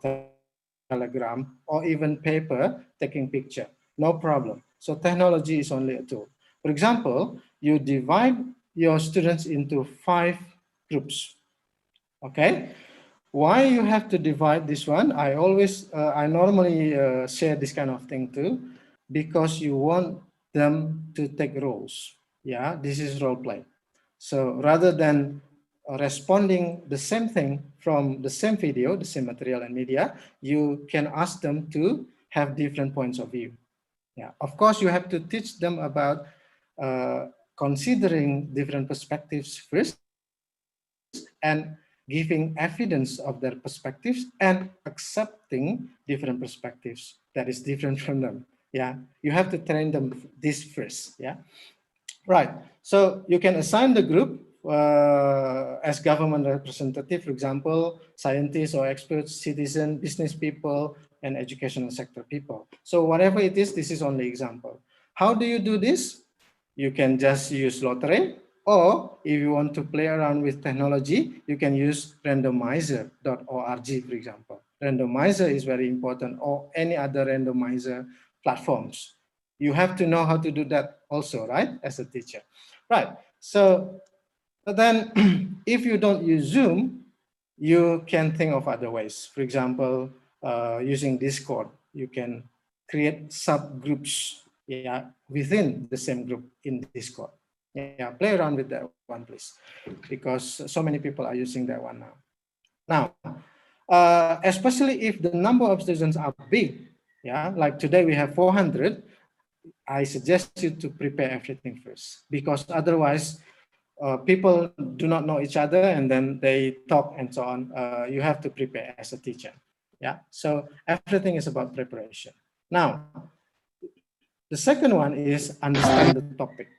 Telegram, or even paper taking picture. No problem. So technology is only a tool. For example, you divide your students into 5 groups. Okay. Why you have to divide this one? I normally share this kind of thing too, because you want them to take roles. Yeah, this is role play. So rather than responding the same thing from the same video, the same material and media, you can ask them to have different points of view. Yeah, of course, you have to teach them about considering different perspectives first and giving evidence of their perspectives and accepting different perspectives that is different from them. Yeah, you have to train them this first. Yeah. Right. So you can assign the group as government representative, for example, scientists or experts, citizen, business people, and educational sector people. So whatever it is, this is only example. How do you do this? You can just use lottery, or if you want to play around with technology, you can use randomizer.org, for example. Randomizer is very important, or any other randomizer platforms. You have to know how to do that also, right? As a teacher. Right. So then if you don't use Zoom, you can think of other ways. For example, using Discord, you can create subgroups, yeah, within the same group in Discord. Yeah, play around with that one, please, because so many people are using that one now. Now, especially if the number of students are big, yeah, like today we have 400, I suggest you to prepare everything first, because otherwise people do not know each other and then they talk and so on. You have to prepare as a teacher. Yeah, so everything is about preparation. Now, the second one is understand the topic.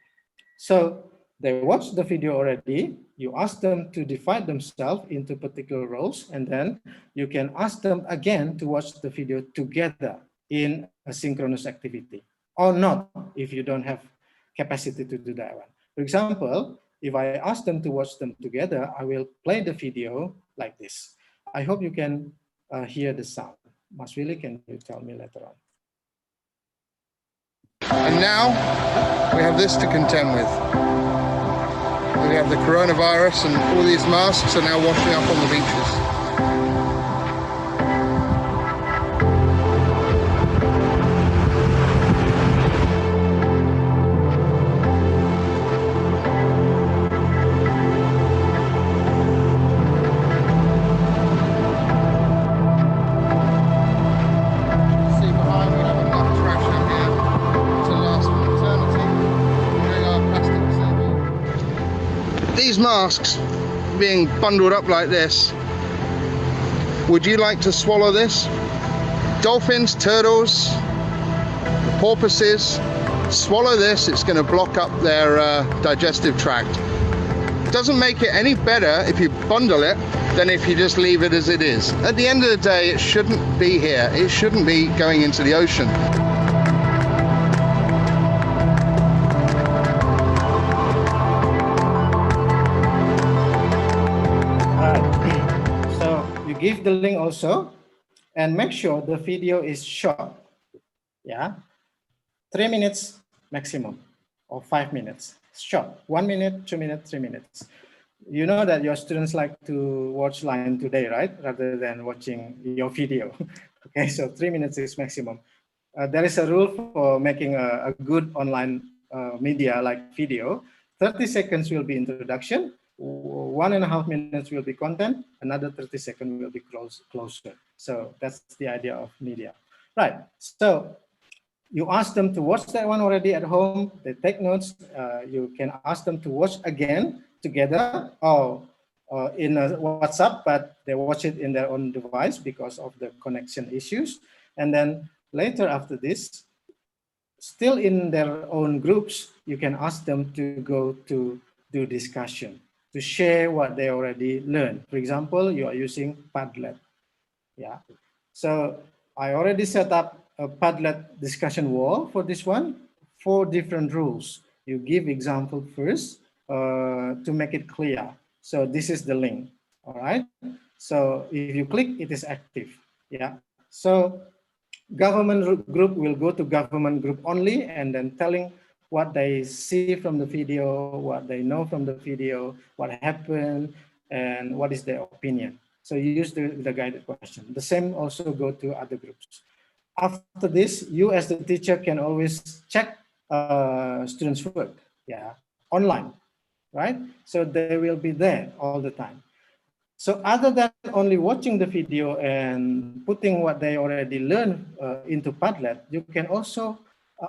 So they watch the video already, you ask them to divide themselves into particular roles, and then you can ask them again to watch the video together in a synchronous activity, or not if you don't have capacity to do that one. For example, if I ask them to watch them together, I will play the video like this. I hope you can hear the sound. Mas Willy, can you tell me later on? And now we have this to contend with. We have the coronavirus and all these masks are now washing up on the beaches. See behind, we have enough trash in here to last for eternity. Doing our plastic recycling. These masks being bundled up like this, would you like to swallow this? Dolphins, turtles, porpoises, swallow this, it's going to block up their digestive tract. Doesn't make it any better if you bundle it than if you just leave it as it is. At the end of the day, it shouldn't be here. It shouldn't be going into the ocean. So you give the link also, and make sure the video is short. Yeah, 3 minutes maximum, or 5 minutes. Short, 1 minute, 2 minutes, 3 minutes. You know that your students like to watch line today, right? Rather than watching your video. Okay, so 3 minutes is maximum. There is a rule for making a good online media like video. 30 seconds will be introduction, 1.5 minutes will be content, another 30 seconds will be closer. So that's the idea of media. Right, so you ask them to watch that one already at home, they take notes, you can ask them to watch again together or in a WhatsApp, but they watch it in their own device because of the connection issues. And then later after this, still in their own groups, you can ask them to go to do discussion, to share what they already learned. For example, you are using Padlet. Yeah. So I already set up a Padlet discussion wall for this one, 4 different rules. You give example first to make it clear. So this is the link. All right. So if you click, it is active. Yeah. So government group will go to government group only and then telling what they see from the video, what they know from the video, what happened, and what is their opinion. So you use the guided question. The same also go to other groups. After this, you as the teacher can always check students' work, yeah, online, right? So they will be there all the time. So other than only watching the video and putting what they already learned into Padlet, you can also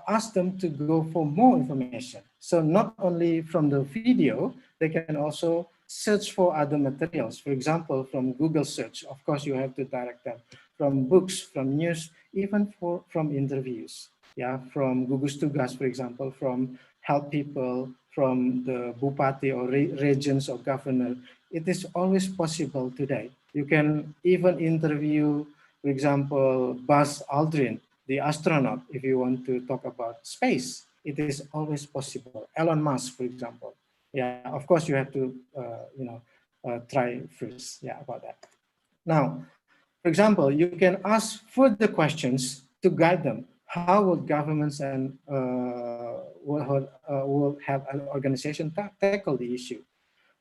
ask them to go for more information. So not only from the video, they can also search for other materials. For example, from Google search, of course you have to direct them, from books, from news, even from interviews. Yeah, from Gugus Tugas, for example, from help people, from the Bupati or regions or governor. It is always possible today. You can even interview, for example, Buzz Aldrin, the astronaut, if you want to talk about space. It is always possible. Elon Musk, for example. Yeah, of course you have to, try first. Yeah, about that. Now, for example, you can ask further questions to guide them. How will governments and will have an organization tackle the issue?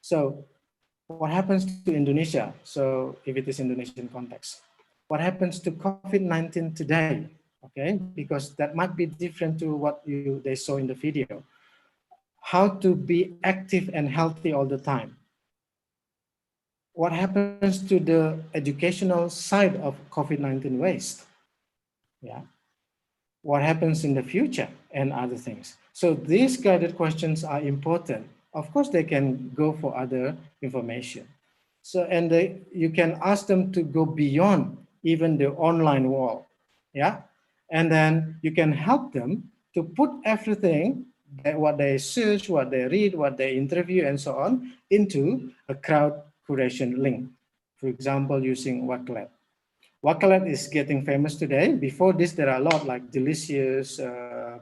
So what happens to Indonesia? So if it is Indonesian context, what happens to COVID-19 today? Okay, because that might be different to what they saw in the video. How to be active and healthy all the time. What happens to the educational side of COVID-19 waste? Yeah. What happens in the future and other things. So these guided questions are important. Of course, they can go for other information. So, and you can ask them to go beyond even the online wall. Yeah. And then you can help them to put everything, what they search, what they read, what they interview, and so on, into a crowd curation link. For example, using Wakelet. Wakelet is getting famous today. Before this, there are a lot like Delicious,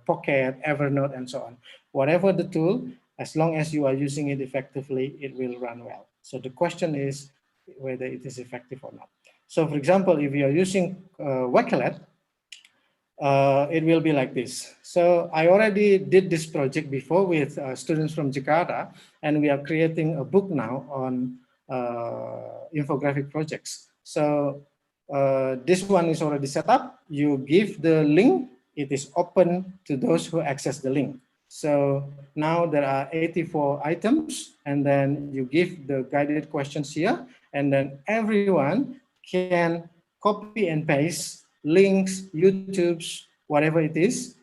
Pocket, Evernote, and so on. Whatever the tool, as long as you are using it effectively, it will run well. So the question is whether it is effective or not. So for example, if you are using Wakelet, it will be like this. So I already did this project before with students from Jakarta, and we are creating a book now on infographic projects. So this one is already set up. You give the link, it is open to those who access the link. So now there are 84 items, and then you give the guided questions here, and then everyone can copy and paste links, YouTubes, whatever it is,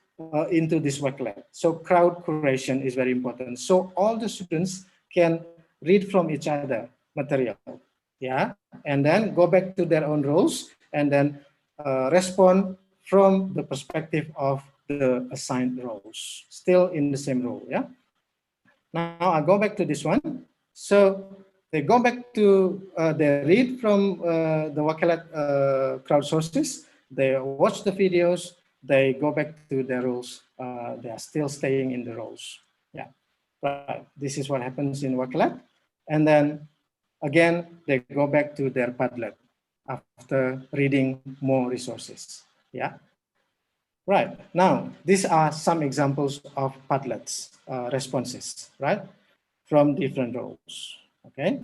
into this Wakelet. So crowd curation is very important. So all the students can read from each other material, yeah, and then go back to their own roles and then respond from the perspective of the assigned roles, still in the same role, yeah. Now I go back to this one. So they go back to, they read from the Wakelet crowd sources, they watch the videos, they go back to their roles, they are still staying in the roles. Yeah, right. This is what happens in Wakelet. And then again, they go back to their Padlet after reading more resources. Yeah. Right. Now, these are some examples of Padlet's responses, right? From different roles. Okay.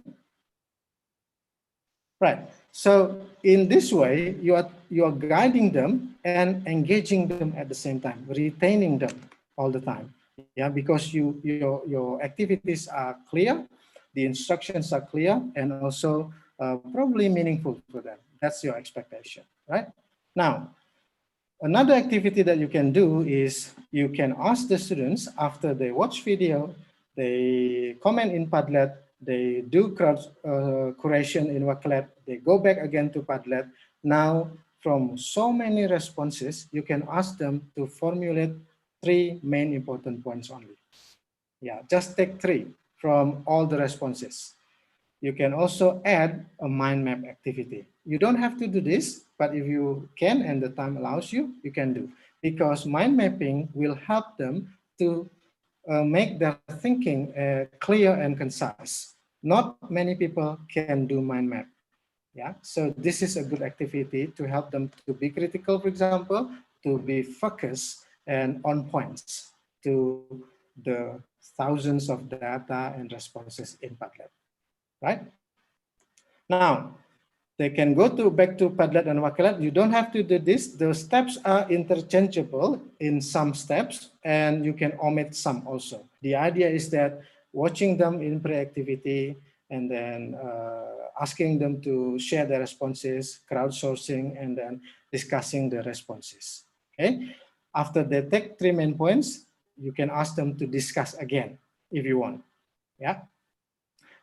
Right. So in this way, you are guiding them and engaging them at the same time, retaining them all the time. Yeah, because your activities are clear, the instructions are clear, and also probably meaningful for them. That's your expectation, right? Now, another activity that you can do is you can ask the students after they watch video, they comment in Padlet, they do crowd curation in Wakelet, they go back again to Padlet. Now, from so many responses, you can ask them to formulate 3 main important points only. Yeah, just take 3 from all the responses. You can also add a mind map activity. You don't have to do this, but if you can and the time allows you, you can do. Because mind mapping will help them to make their thinking clear and concise. Not many people can do mind map. Yeah, so this is a good activity to help them to be critical, for example, to be focused and on points to the thousands of data and responses in Padlet, right? Now, they can go back to Padlet and Wakelet. You don't have to do this. The steps are interchangeable in some steps, and you can omit some also. The idea is that watching them in pre-activity and then asking them to share their responses, crowdsourcing, and then discussing the responses. Okay. After they take 3 main points, you can ask them to discuss again if you want. Yeah.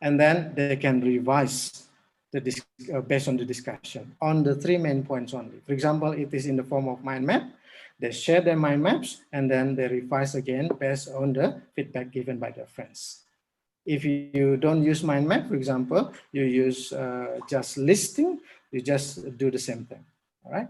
And then they can revise based on the discussion on the 3 main points only. For example, it is in the form of mind map. They share their mind maps and then they revise again based on the feedback given by their friends. If you don't use mind map, for example, you use just listing, you just do the same thing, all right?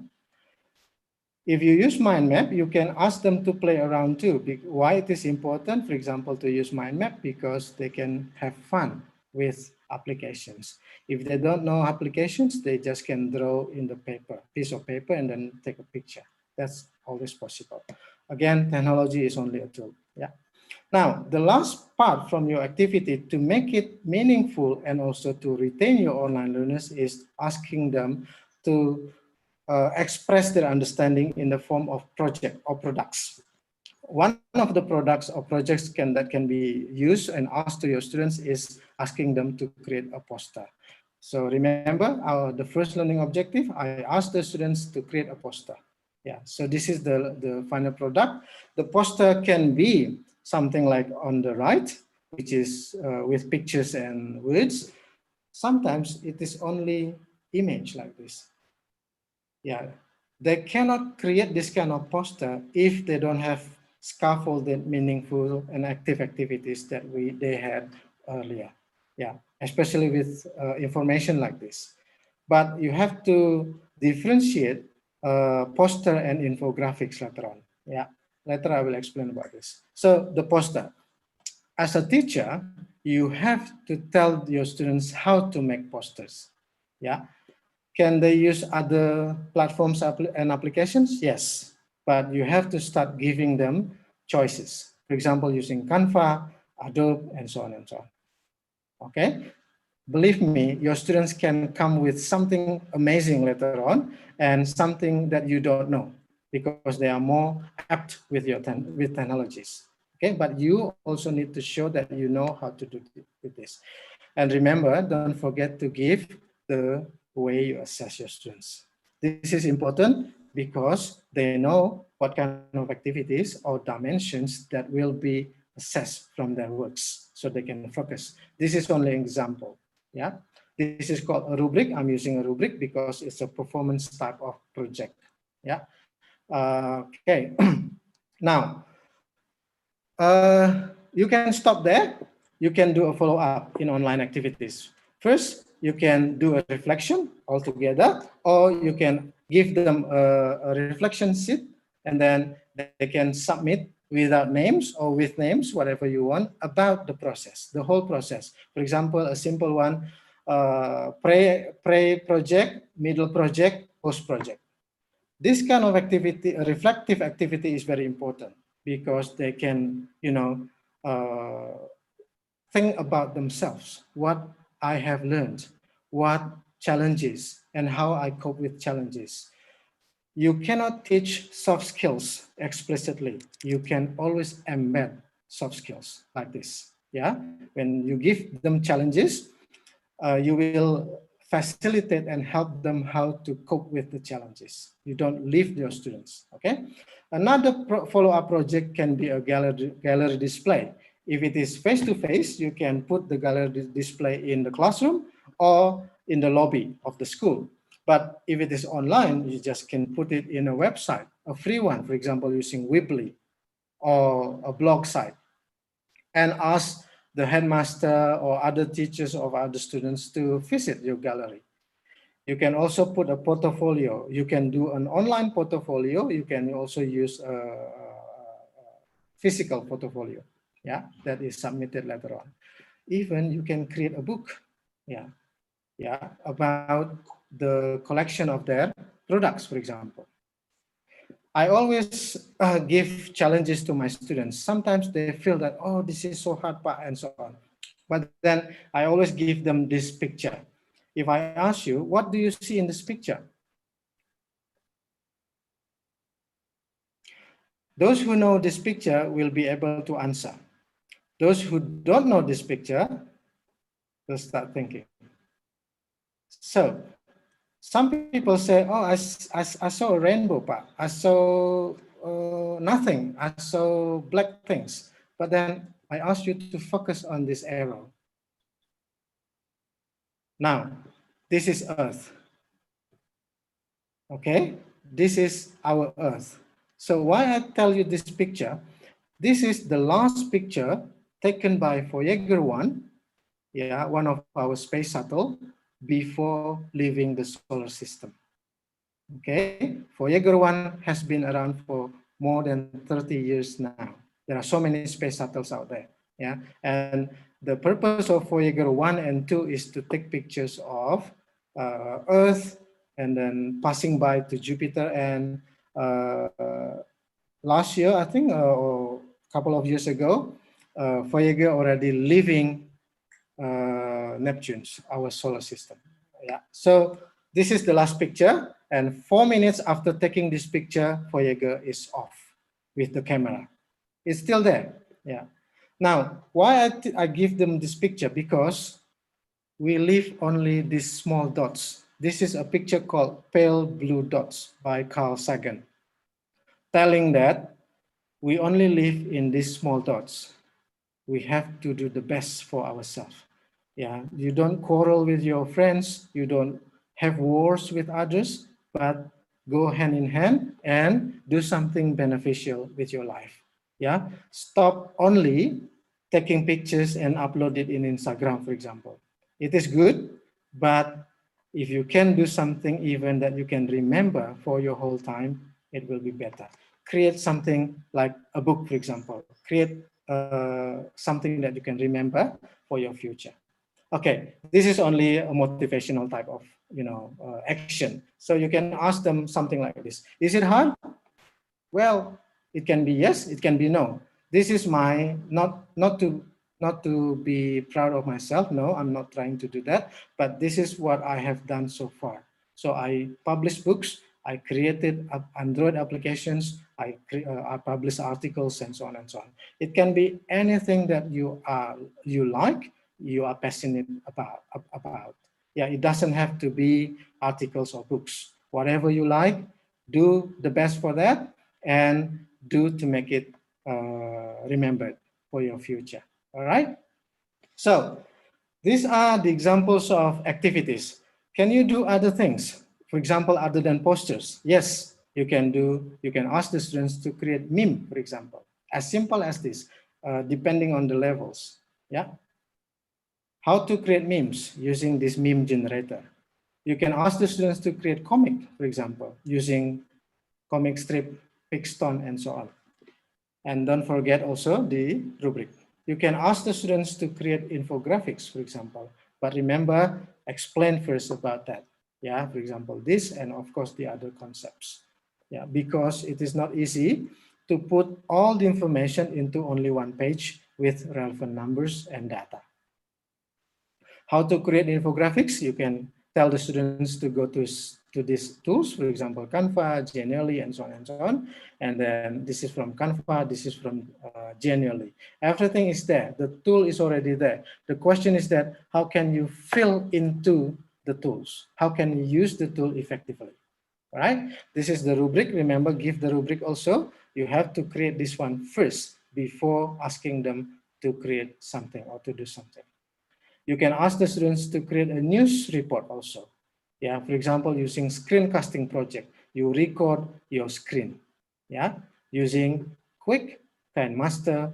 If you use mind map, you can ask them to play around too. Why it is important, for example, to use mind map? Because they can have fun with applications. If they don't know applications, they just can draw in the piece of paper and then take a picture. That's always possible. Again, technology is only a tool. Yeah. Now, the last part from your activity to make it meaningful and also to retain your online learners is asking them to express their understanding in the form of project or products. One of the products or projects that can be used and asked to your students is asking them to create a poster. So remember the first learning objective, I asked the students to create a poster. Yeah, so this is the final product. The poster can be something like on the right, which is with pictures and words. Sometimes it is only image like this. Yeah, they cannot create this kind of poster if they don't have scaffolded, meaningful, and active activities that they had earlier. Yeah, especially with information like this. But you have to differentiate poster and infographics later on. Yeah, later I will explain about this. So the poster. As a teacher, you have to tell your students how to make posters. Yeah. Can they use other platforms and applications? Yes, but you have to start giving them choices. For example, using Canva, Adobe, and so on and so on. Okay, believe me, your students can come with something amazing later on and something that you don't know because they are more apt with with technologies. Okay, but you also need to show that you know how to do with this. And remember, don't forget to give the way you assess your students. This is important because they know what kind of activities or dimensions that will be assessed from their works so they can focus. This is only an example. Yeah, this is called a rubric. I'm using a rubric because it's a performance type of project. Yeah. Okay. Now, you can stop there. You can do a follow-up in online activities. First, you can do a reflection altogether, or you can give them a reflection sheet, and then they can submit without names or with names, whatever you want, about the process, the whole process. For example, a simple one, pre-project, middle project, post-project. This kind of activity, a reflective activity, is very important because they can, think about themselves, what I have learned, what challenges, and how I cope with challenges. You cannot teach soft skills explicitly. You can always embed soft skills like this. Yeah, when you give them challenges, you will facilitate and help them how to cope with the challenges. You don't leave your students, okay? Another follow-up project can be a gallery display. If it is face-to-face, you can put the gallery display in the classroom or in the lobby of the school. But if it is online, you just can put it in a website, a free one, for example, using Weebly or a blog site, and ask the headmaster or other teachers of other students to visit your gallery. You can also put a portfolio. You can do an online portfolio. You can also use a physical portfolio, yeah, that is submitted later on. Even you can create a book, yeah, about the collection of their products, for example. I always give challenges to my students. Sometimes they feel that, oh, this is so hard, and so on. But then I always give them this picture. If I ask you, what do you see in this picture? Those who know this picture will be able to answer. Those who don't know this picture will start thinking. So some people say, oh, I saw a rainbow, pa. I saw nothing. I saw black things. But then I ask you to focus on this arrow. Now, this is Earth. Okay, this is our Earth. So why I tell you this picture, this is the last picture taken by Voyager 1, yeah, one of our space shuttle, before leaving the solar system. Okay, Voyager 1 has been around for more than 30 years now. There are so many space shuttles out there, yeah, and the purpose of Voyager 1 and 2 is to take pictures of Earth and then passing by to Jupiter. And last year, I think, or a couple of years ago, Voyager already leaving Neptune's, our solar system. Yeah. So this is the last picture, and 4 minutes after taking this picture, Voyager is off with the camera. It's still there. Yeah. Now, why I give them this picture? Because we leave only these small dots. This is a picture called Pale Blue Dots by Carl Sagan, telling that we only live in these small dots. We have to do the best for ourselves. Yeah, you don't quarrel with your friends, you don't have wars with others, but go hand in hand and do something beneficial with your life. Yeah, stop only taking pictures and upload it in Instagram, for example. It is good, but if you can do something even that you can remember for your whole time, it will be better. Create something like a book, for example. Create something that you can remember for your future. Okay, this is only a motivational type of action. So you can ask them something like this. Is it hard? Well, it can be yes, it can be no. This is my not to be proud of myself. No, I'm not trying to do that. But this is what I have done so far. So I publish books. I created Android applications. I publish articles and so on and so on. It can be anything that you like, you are passionate about. Yeah, it doesn't have to be articles or books. Whatever you like, do the best for that, and do to make it remembered for your future. All right. So these are the examples of activities. Can you do other things? For example, other than posters? Yes, you can do. You can ask the students to create meme, for example, as simple as this, depending on the levels. Yeah. How to create memes using this meme generator. You can ask the students to create comic, for example, using comic strip, Pixton, and so on. And don't forget also the rubric. You can ask the students to create infographics, for example, but remember, explain first about that. Yeah, for example, this, and of course the other concepts. Yeah, because it is not easy to put all the information into only one page with relevant numbers and data. How to create infographics? You can tell the students to go to these tools, for example, Canva, Genially, and so on and so on. And then this is from Canva, this is from Genially. Everything is there. The tool is already there. The question is that how can you fill into the tools? How can you use the tool effectively? All right. This is the rubric. Remember, give the rubric also. You have to create this one first before asking them to create something or to do something. You can ask the students to create a news report also. Yeah, for example, using screencasting project, you record your screen. Yeah, using Quick, KineMaster,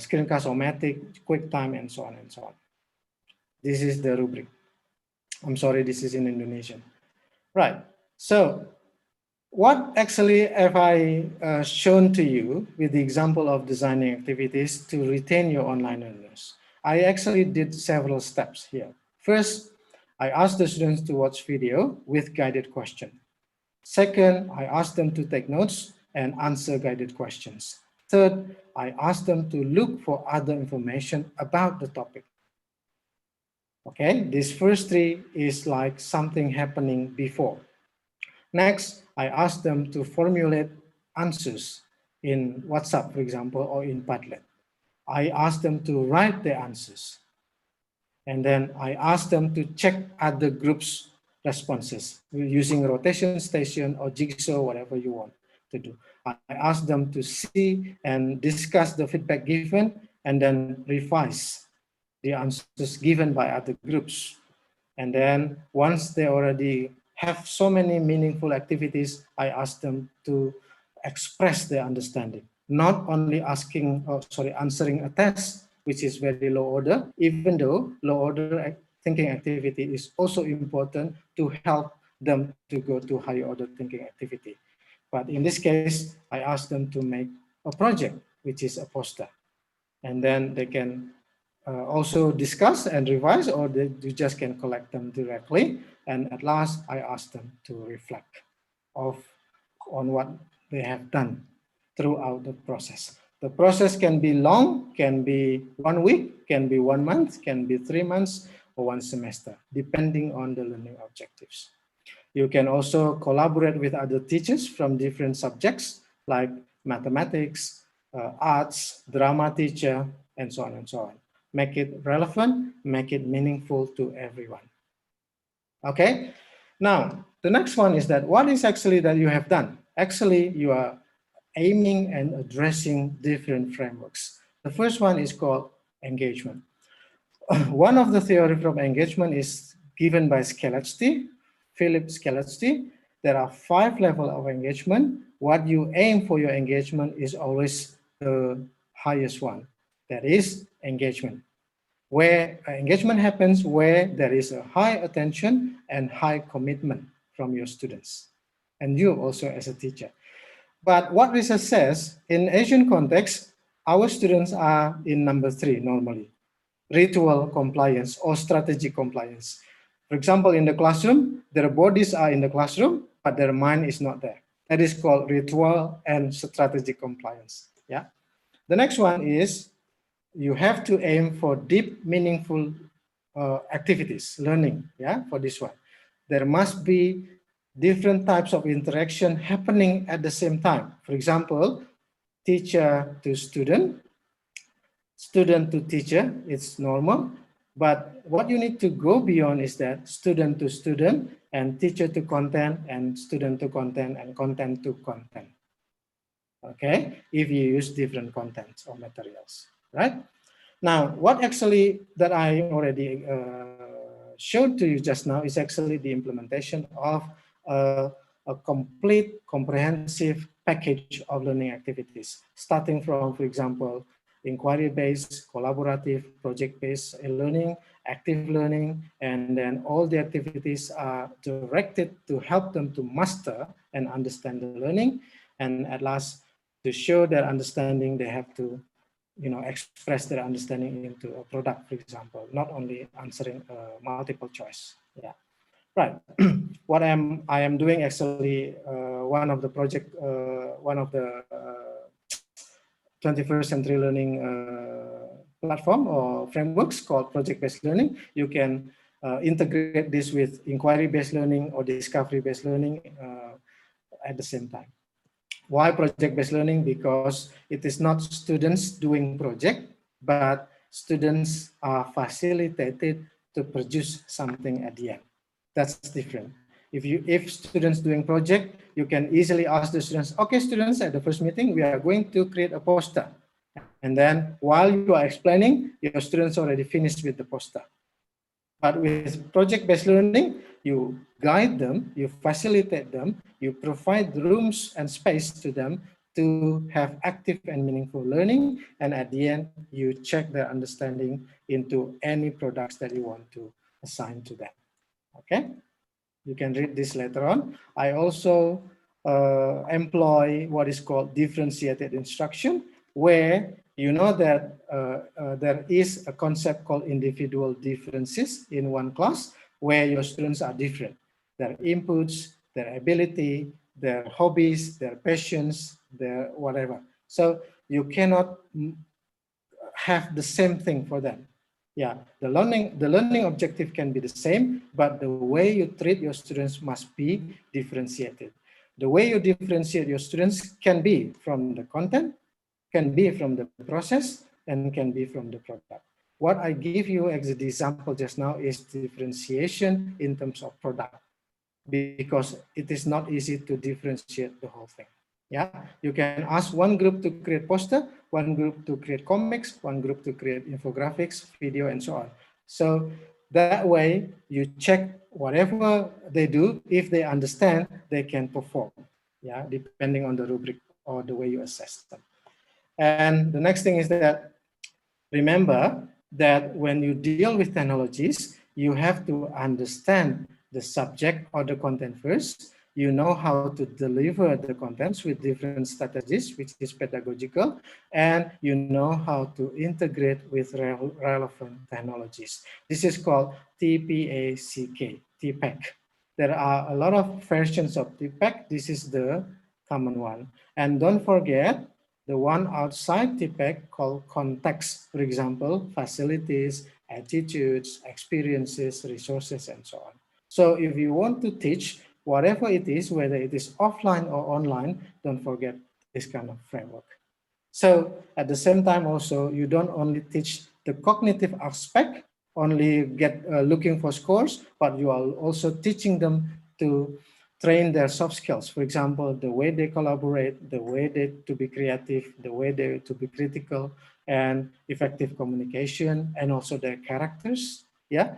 Screencast-O-Matic, QuickTime, and so on and so on. This is the rubric. I'm sorry, this is in Indonesian. Right. So what actually have I shown to you with the example of designing activities to retain your online learners? I actually did several steps here. First, I asked the students to watch video with guided question. Second, I asked them to take notes and answer guided questions. Third, I asked them to look for other information about the topic. Okay, this first three is like something happening before. Next, I asked them to formulate answers in WhatsApp, for example, or in Padlet. I asked them to write their answers. And then I asked them to check other groups' responses using rotation station or jigsaw, whatever you want to do. I asked them to see and discuss the feedback given and then revise the answers given by other groups. And then once they already have so many meaningful activities, I ask them to express their understanding, not only answering a test, which is very low order, even though low order thinking activity is also important to help them to go to higher order thinking activity. But in this case, I ask them to make a project, which is a poster. And then they can also discuss and revise, or you just can collect them directly. And at last, I ask them to reflect on what they have done throughout the process. The process can be long, can be 1 week, can be 1 month, can be 3 months, or 1 semester, depending on the learning objectives. You can also collaborate with other teachers from different subjects like mathematics, arts, drama teacher, and so on and so on. Make it relevant, make it meaningful to everyone. Okay, now the next one is that what is actually that you have done? Actually, you are aiming and addressing different frameworks. The first one is called engagement. One of the theory from engagement is given by Skeletski, Philip Skeletski. There are 5 levels of engagement. What you aim for your engagement is always the highest one. That is engagement. Where engagement happens where there is a high attention and high commitment from your students. And you also as a teacher. But what research says, in Asian context, our students are in number 3 normally. Ritual compliance or strategic compliance. For example, in the classroom, their bodies are in the classroom, but their mind is not there. That is called ritual and strategic compliance. Yeah. The next one is you have to aim for deep, meaningful activities, learning. Yeah, for this one, there must be different types of interaction happening at the same time. For example, teacher to student, student to teacher, it's normal. But what you need to go beyond is that student to student and teacher to content and student to content and content to content. Okay, if you use different contents or materials, right? Now, what actually that I already showed to you just now is actually the implementation of a complete, comprehensive package of learning activities, starting from, for example, inquiry-based, collaborative, project-based learning, active learning, and then all the activities are directed to help them to master and understand the learning. And at last, to show their understanding, they have to express their understanding into a product, for example, not only answering multiple choice. Yeah, right. What I am doing actually, one of the project, one of the 21st century learning platform or frameworks called project-based learning. You can integrate this with inquiry-based learning or discovery-based learning at the same time. Why project-based learning? Because it is not students doing project, but students are facilitated to produce something at the end. That's different. If students doing project, you can easily ask the students, okay, students, at the first meeting, we are going to create a poster. And then while you are explaining, your students already finished with the poster. But with project-based learning, you guide them, you facilitate them, you provide rooms and space to them to have active and meaningful learning. And at the end, you check their understanding into any products that you want to assign to them. Okay? You can read this later on. I also employ what is called differentiated instruction, where you know that there is a concept called individual differences in one class, where your students are different. Their inputs, their ability, their hobbies, their passions, their whatever. So you cannot have the same thing for them. Yeah, the learning objective can be the same, but the way you treat your students must be differentiated. The way you differentiate your students can be from the content, can be from the process, and can be from the product. What I give you as the example just now is differentiation in terms of product, because it is not easy to differentiate the whole thing. Yeah, you can ask one group to create poster, one group to create comics, one group to create infographics, video, and so on. So that way you check whatever they do, if they understand, they can perform. Yeah, depending on the rubric or the way you assess them. And the next thing is that remember that when you deal with technologies, you have to understand the subject or the content first. You know how to deliver the contents with different strategies, which is pedagogical, and you know how to integrate with relevant technologies. This is called TPACK, TPAC. There are a lot of versions of TPAC. This is the common one. And don't forget, the one outside TPAC called context, for example, facilities, attitudes, experiences, resources, and so on. So if you want to teach whatever it is, whether it is offline or online, don't forget this kind of framework. So at the same time also, you don't only teach the cognitive aspect, only looking for scores, but you are also teaching them to train their soft skills. For example, the way they collaborate, the way they to be creative, the way they to be critical, and effective communication, and also their characters. Yeah,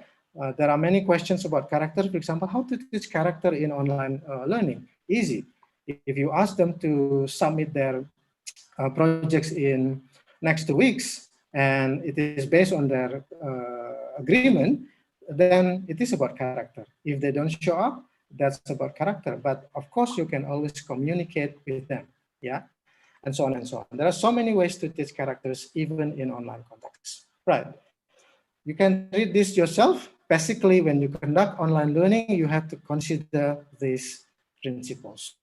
there are many questions about character. For example, how to teach character in online learning? Easy. If you ask them to submit their projects in next 2 weeks, and it is based on their agreement, then it is about character. If they don't show up, that's about character. But of course, you can always communicate with them, yeah, and so on and so on. There are so many ways to teach characters, even in online contexts. Right. You can read this yourself. Basically, when you conduct online learning, you have to consider these principles.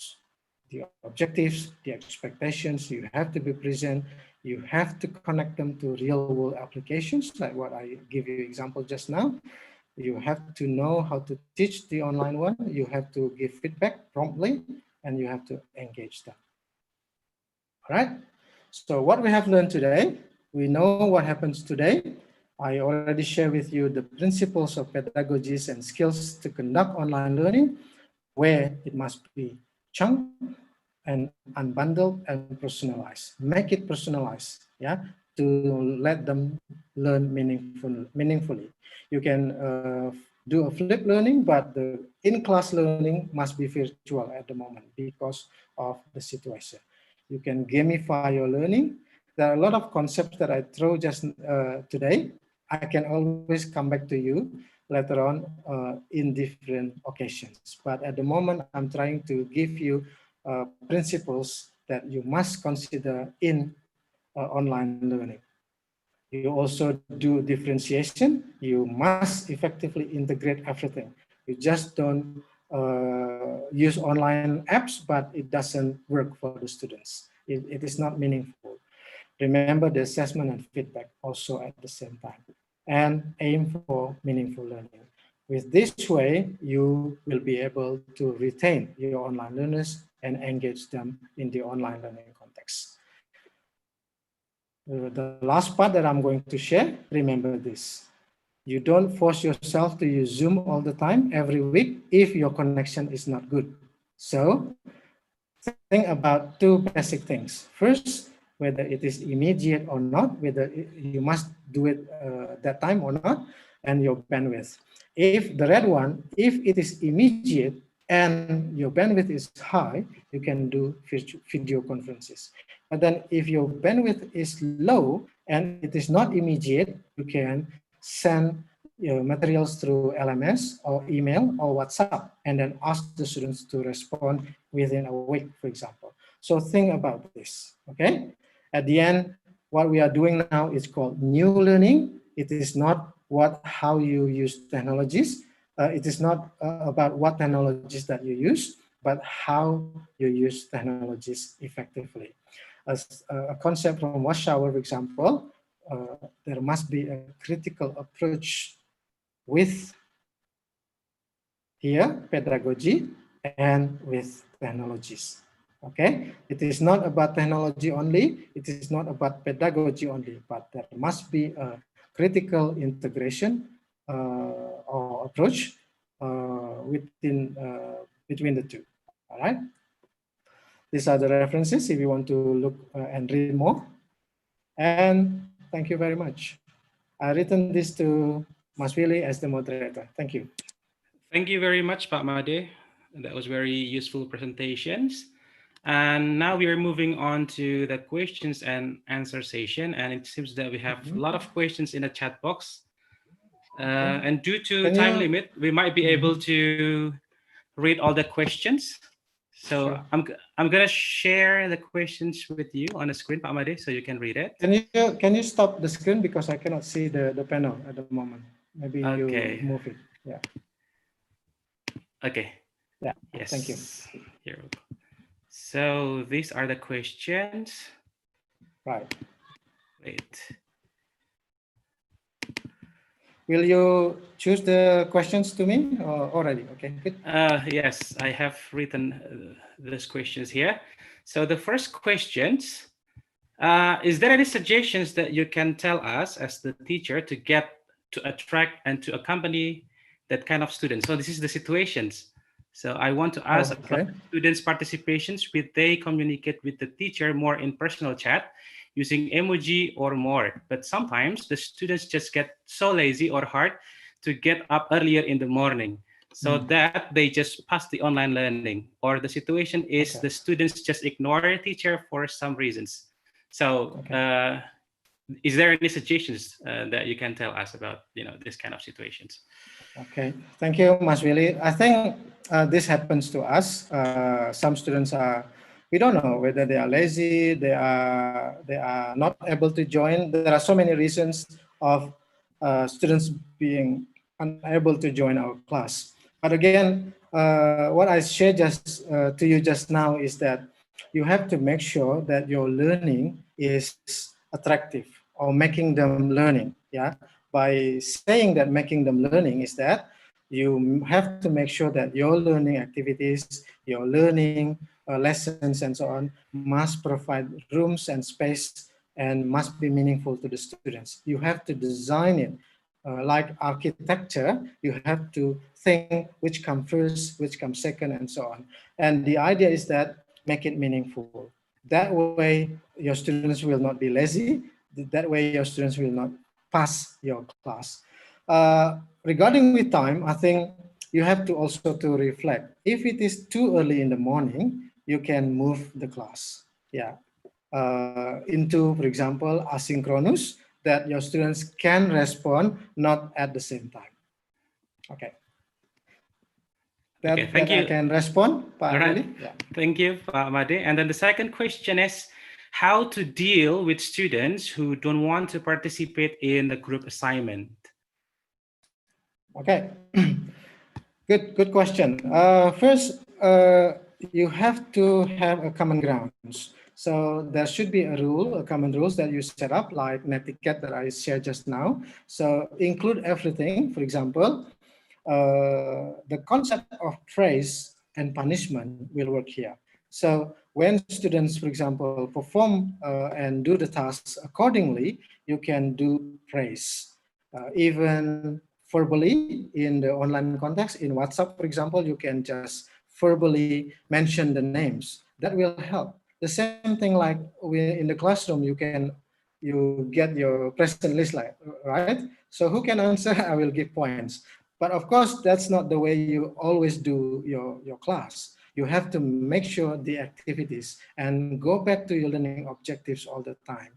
The objectives, the expectations, you have to be present, you have to connect them to real world applications, like what I give you example just now. You have to know how to teach the online one, you have to give feedback promptly, and you have to engage them. All right, so what we have learned today, we know what happens today. I already shared with you the principles of pedagogies and skills to conduct online learning, where it must be chunked and unbundled and personalized. Make it personalized, yeah, to let them learn meaningfully. You can do a flipped learning, but the in-class learning must be virtual at the moment because of the situation. You can gamify your learning. There are a lot of concepts that I throw just today. I can always come back to you later on in different occasions. But at the moment, I'm trying to give you principles that you must consider in online learning. You also do differentiation. You must effectively integrate everything. You just don't use online apps, but it doesn't work for the students. It is not meaningful. Remember the assessment and feedback also at the same time, and aim for meaningful learning. With this way, you will be able to retain your online learners and engage them in the online learning context. The last part that I'm going to share, remember this. You don't force yourself to use Zoom all the time, every week, if your connection is not good. So think about two basic things. First, whether it is immediate or not, whether you must do it that time or not, and your bandwidth. If the red one, if it is immediate and your bandwidth is high, you can do video conferences. But then if your bandwidth is low and it is not immediate, you can send your materials through LMS or email or WhatsApp, and then ask the students to respond within a week, for example. So think about this, okay? At the end, what we are doing now is called new learning. It is not how you use technologies. It is not about what technologies that you use, but how you use technologies effectively. As a concept from Warschauer, for example, there must be a critical approach with here pedagogy and with technologies. Okay, it is not about technology only, it is not about pedagogy only, but there must be a critical integration or approach between the two. All right, these are the references if you want to look and read more. And thank you very much. I've written this to Mas Willy as the moderator. Thank you. Thank you very much, Pak Made. That was very useful presentations. And now we are moving on to the questions and answer session. And it seems that we have a lot of questions in the chat box. And due to time limit, we might be able to read all the questions. So sure. I'm gonna share the questions with you on the screen, Pak Made, so you can read it. Can you stop the screen because I cannot see the panel at the moment. Maybe okay. You move it. Yeah. Okay. Yeah. Yes. Thank you. Here we go. So these are the questions. Right. Wait. Will you choose the questions to me already? Okay, good. Yes, I have written these questions here. So the first questions, is there any suggestions that you can tell us as the teacher to attract and to accompany that kind of students? So this is the situations. So I want to ask about students' participations, will they communicate with the teacher more in personal chat using emoji or more? But sometimes the students just get so lazy or hard to get up earlier in the morning, so that they just pass the online learning. Or the situation is the students just ignore a teacher for some reasons. So is there any suggestions that you can tell us about this kind of situations? Okay, thank you, Mas Willy. I think this happens to us. Some students we don't know whether they are lazy, they are not able to join. There are so many reasons of students being unable to join our class. But again, what I shared to you just now is that you have to make sure that your learning is attractive or making them learning. Yeah. By saying that making them learning is that you have to make sure that your learning activities, your learning lessons and so on must provide rooms and space and must be meaningful to the students. You have to design it like architecture. You have to think which comes first, which comes second, and so on. And the idea is that make it meaningful. That way your students will not be lazy. That way your students will not pass your class. Regarding with time, I think you have to also to reflect. If it is too early in the morning, you can move the class. Yeah, into, for example, asynchronous, that your students can respond not at the same time. Okay. Okay, thank you. I can respond. All right. Yeah. Thank you, Pak Made. And then the second question is how to deal with students who don't want to participate in the group assignment. Okay. Good question. First, you have to have a common grounds. So there should be a common rules that you set up, like netiquette that I shared just now. So include everything. For example, the concept of praise and punishment will work here. So when students, for example, perform and do the tasks accordingly, you can do praise. Even verbally in the online context, in WhatsApp, for example, you can just verbally mention the names. That will help. The same thing like in the classroom, you get your present list, like, right? So who can answer? I will give points. But of course, that's not the way you always do your class. You have to make sure the activities and go back to your learning objectives all the time.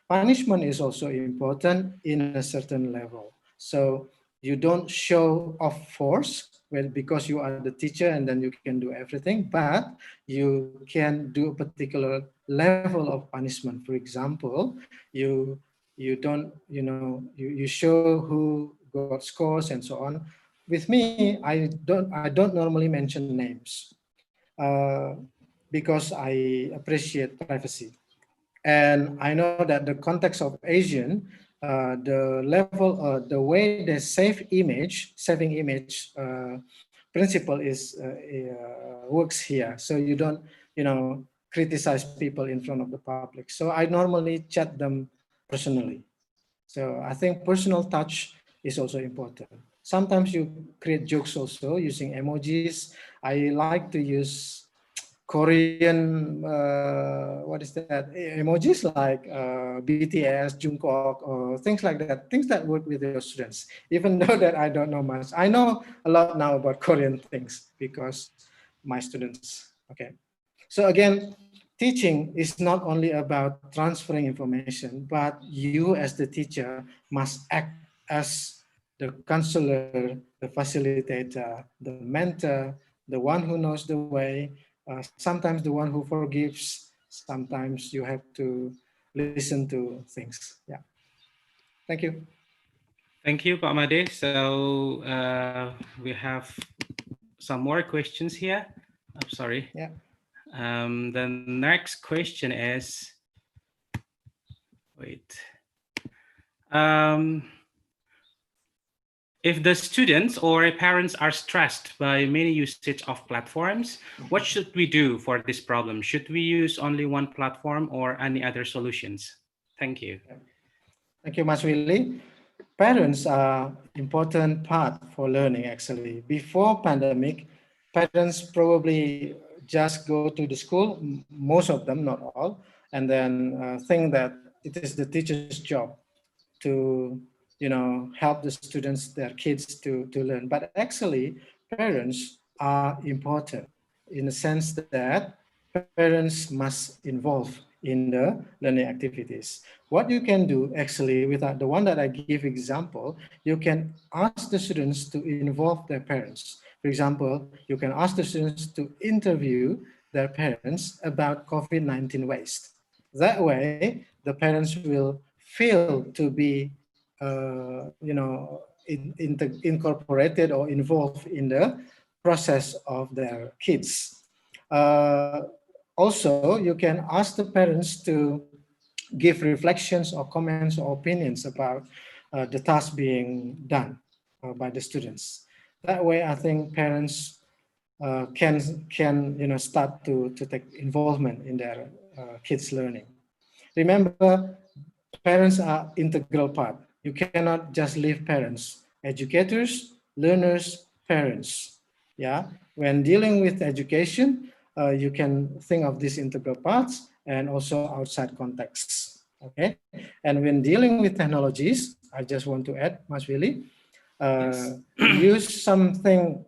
Punishment is also important in a certain level. So you don't show off force because you are the teacher and then you can do everything, but you can do a particular level of punishment. For example, you don't, you show who got scores and so on. With me, I don't normally mention names because I appreciate privacy. And I know that the context of Asian, the way the saving image principle is works here. So you don't, criticize people in front of the public. So I normally chat them personally. So I think personal touch is also important. Sometimes you create jokes also using emojis. I like to use Korean, what is that, emojis like BTS, Jungkook, or things like that, things that work with your students, even though that I don't know much. I know a lot now about Korean things because my students, okay. So again, teaching is not only about transferring information, but you as the teacher must act as the counselor, the facilitator, the mentor, the one who knows the way, sometimes the one who forgives, sometimes you have to listen to things. Yeah. Thank you. Thank you, Pak Made. So we have some more questions here. I'm sorry. Yeah. The next question is, wait. If the students or parents are stressed by many usage of platforms, what should we do for this problem? Should we use only one platform or any other solutions? Thank you. Thank you, Mas Willy. Parents are important part for learning actually. Before pandemic, parents probably just go to the school, most of them, not all, and then think that it is the teacher's job to help the students, their kids to learn. But actually, parents are important in the sense that parents must involve in the learning activities. What you can do actually with the one that I give example, you can ask the students to involve their parents. For example, you can ask the students to interview their parents about COVID-19 waste. That way, the parents will feel to be, incorporated or involved in the process of their kids. Also, you can ask the parents to give reflections or comments or opinions about the task being done by the students. That way, I think parents can start to take involvement in their kids' learning. Remember, parents are integral part. You cannot just leave parents, educators, learners, parents. Yeah, when dealing with education, you can think of these integral parts and also outside contexts. Okay, and when dealing with technologies, I just want to add, Mas Willy, use something.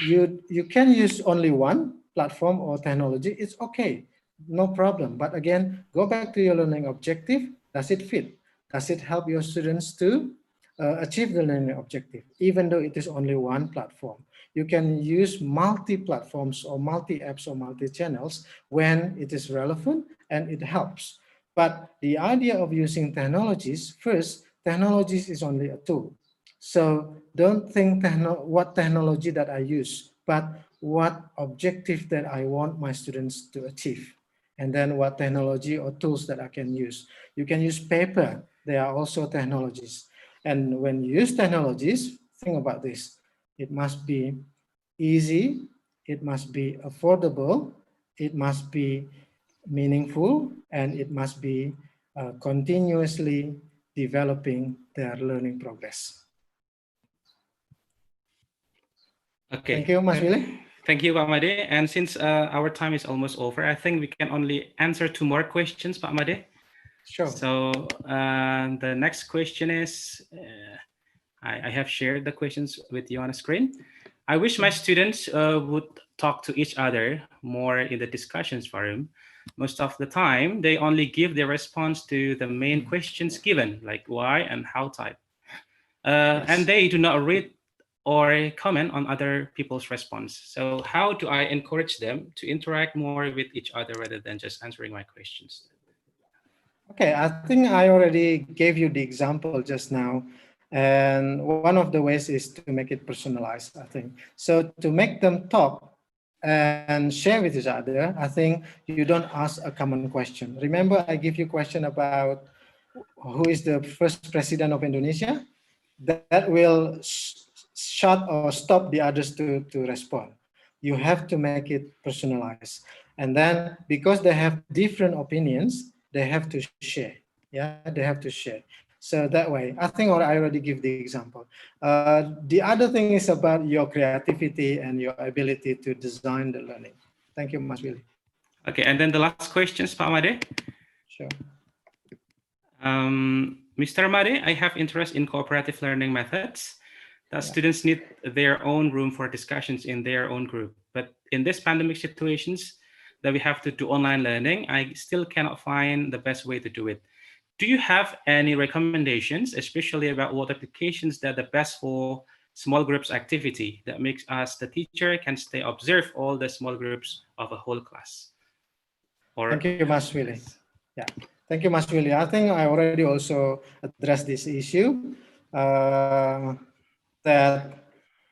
You can use only one platform or technology. It's okay, no problem. But again, go back to your learning objective. Does it fit? Does it help your students to achieve the learning objective, even though it is only one platform? You can use multi-platforms or multi-apps or multi-channels when it is relevant and it helps. But the idea of using technologies, first, technologies is only a tool. So don't think what technology that I use, but what objective that I want my students to achieve. And then what technology or tools that I can use. You can use paper. There are also technologies. And when you use technologies, think about this. It must be easy. It must be affordable. It must be meaningful. And it must be continuously developing their learning progress. Okay. Thank you, Mas Willy. Thank you, Pak Made. And since our time is almost over, I think we can only answer 2 more questions, Pak Made. Sure. So the next question is, I have shared the questions with you on the screen. I wish my students would talk to each other more in the discussions forum. Most of the time, they only give their response to the main questions given, like why and how type. And they do not read or comment on other people's response. So how do I encourage them to interact more with each other rather than just answering my questions? Okay, I think I already gave you the example just now. And one of the ways is to make it personalized, I think. So to make them talk and share with each other, I think you don't ask a common question. Remember, I give you a question about who is the first president of Indonesia? That will shut or stop the others to respond. You have to make it personalized. And then because they have different opinions, they have to share. Yeah, they have to share. So that way, I think I already give the example. The other thing is about your creativity and your ability to design the learning. Thank you, Mas Willy. Okay, and then the last questions, Pak Made. Sure. Mr. Made, I have interest in cooperative learning methods that students need their own room for discussions in their own group. But in this pandemic situations that we have to do online learning, I still cannot find the best way to do it. Do you have any recommendations, especially about what applications that the best for small groups activity that makes us, the teacher, can stay observe all the small groups of a whole class? Or, thank you, Mas Willy. Yeah, thank you, Mas Willy. I think I already also addressed this issue. That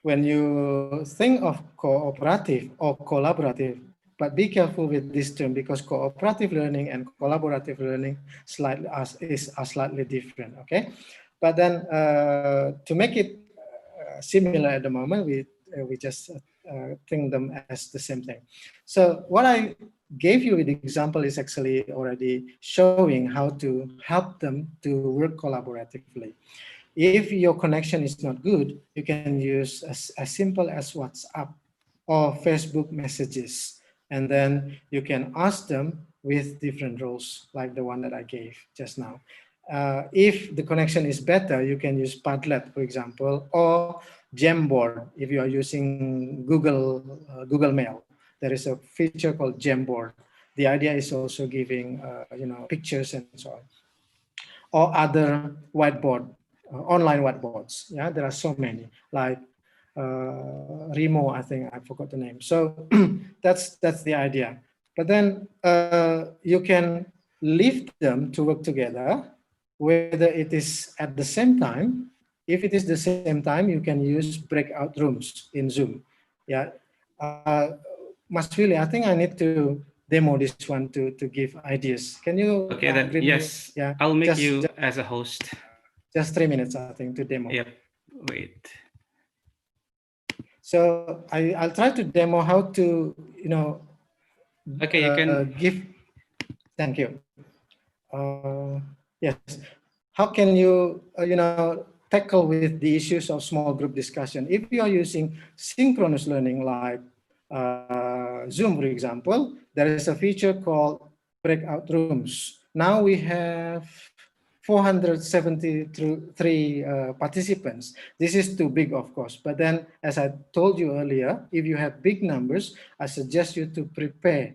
when you think of cooperative or collaborative, but be careful with this term because cooperative learning and collaborative learning are slightly different. Okay, but then to make it similar at the moment, we just think them as the same thing. So what I gave you with the example is actually already showing how to help them to work collaboratively. If your connection is not good, you can use as simple as WhatsApp or Facebook messages. And then you can ask them with different roles, like the one that I gave just now. If the connection is better, you can use Padlet, for example, or Jamboard. If you are using Google Mail, there is a feature called Jamboard. The idea is also giving pictures and so on, or other whiteboard. Online whiteboards. Yeah, there are so many, like Remo, I think I forgot the name. So that's the idea. But then you can leave them to work together, whether it is at the same time. If it is the same time, you can use breakout rooms in Zoom. Yeah, Mas Willy, I think I need to demo this one to give ideas. Can you? Okay, then yes, me? Yeah, I'll make you as a host. Just 3 minutes, I think, to demo. Yep. Wait. So I'll try to demo how to, okay, you can give. Thank you. Yes. How can you, tackle with the issues of small group discussion? If you are using synchronous learning like Zoom, for example, there is a feature called breakout rooms. Now we have 473 participants. This is too big, of course. But then, as I told you earlier, if you have big numbers, I suggest you to prepare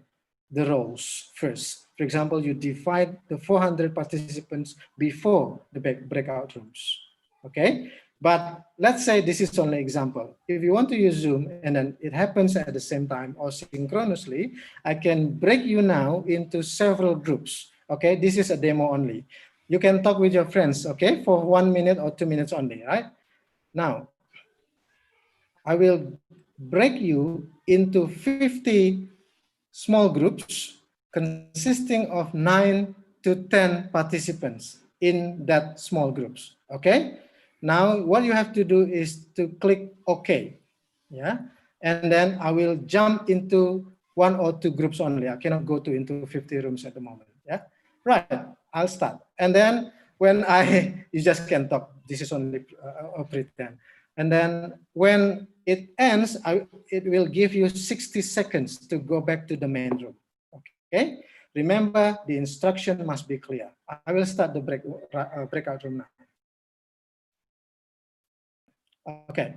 the roles first. For example, you divide the 400 participants before the breakout rooms. Okay? But let's say this is only example. If you want to use Zoom and then it happens at the same time or synchronously, I can break you now into several groups. Okay, this is a demo only. You can talk with your friends, okay, for 1 minute or 2 minutes only, right? Now, I will break you into 50 small groups consisting of 9 to 10 participants in that small groups, okay? Now, what you have to do is to click OK, yeah? And then I will jump into 1 or 2 groups only. I cannot go into 50 rooms at the moment, yeah? Right, I'll start. And then when you just can talk, this is only a pretend. And then when it ends, it will give you 60 seconds to go back to the main room. Okay, remember the instruction must be clear. I will start the breakout room now. Okay,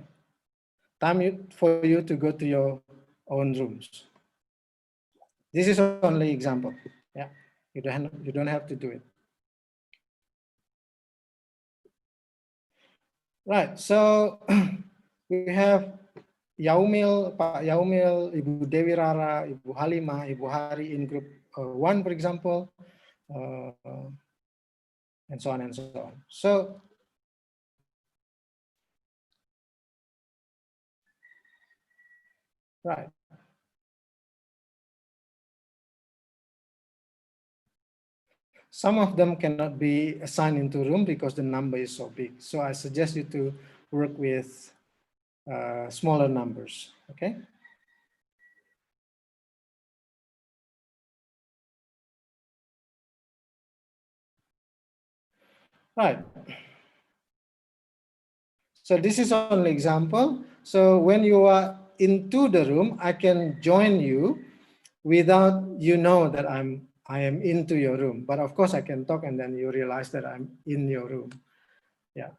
time for you to go to your own rooms. This is only example. Yeah, you don't have to do it. Right. So we have Yaumil, Pak Yaumil, Ibu Dewi Rara, Ibu Halima, Ibu Hari in group 1, for example, and so on and so on. So right. Some of them cannot be assigned into room because the number is so big. So I suggest you to work with smaller numbers, okay? Right. So this is only example. So when you are into the room, I can join you without you know that I am into your room. But of course I can talk and then you realize that I'm in your room. Yeah.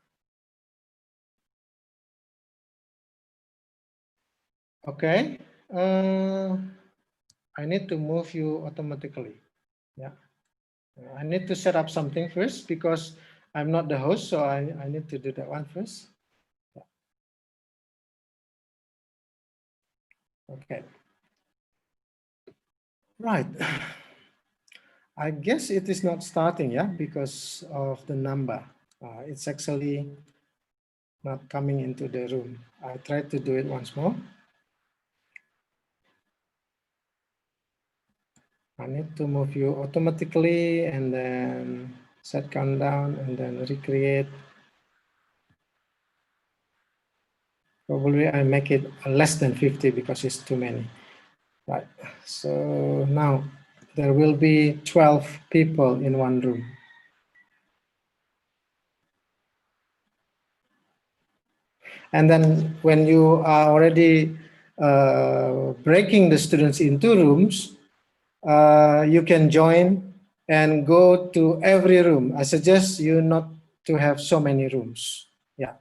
Okay. I need to move you automatically. Yeah. I need to set up something first because I'm not the host, so I need to do that one first. Yeah. Okay. Right. I guess it is not starting, yeah, because of the number. It's actually not coming into the room. I tried to do it once more. I need to move you automatically and then set countdown and then recreate. Probably I make it less than 50 because it's too many. Right, so now there will be 12 people in one room. And then when you are already breaking the students into rooms, you can join and go to every room. I suggest you not to have so many rooms. Yeah.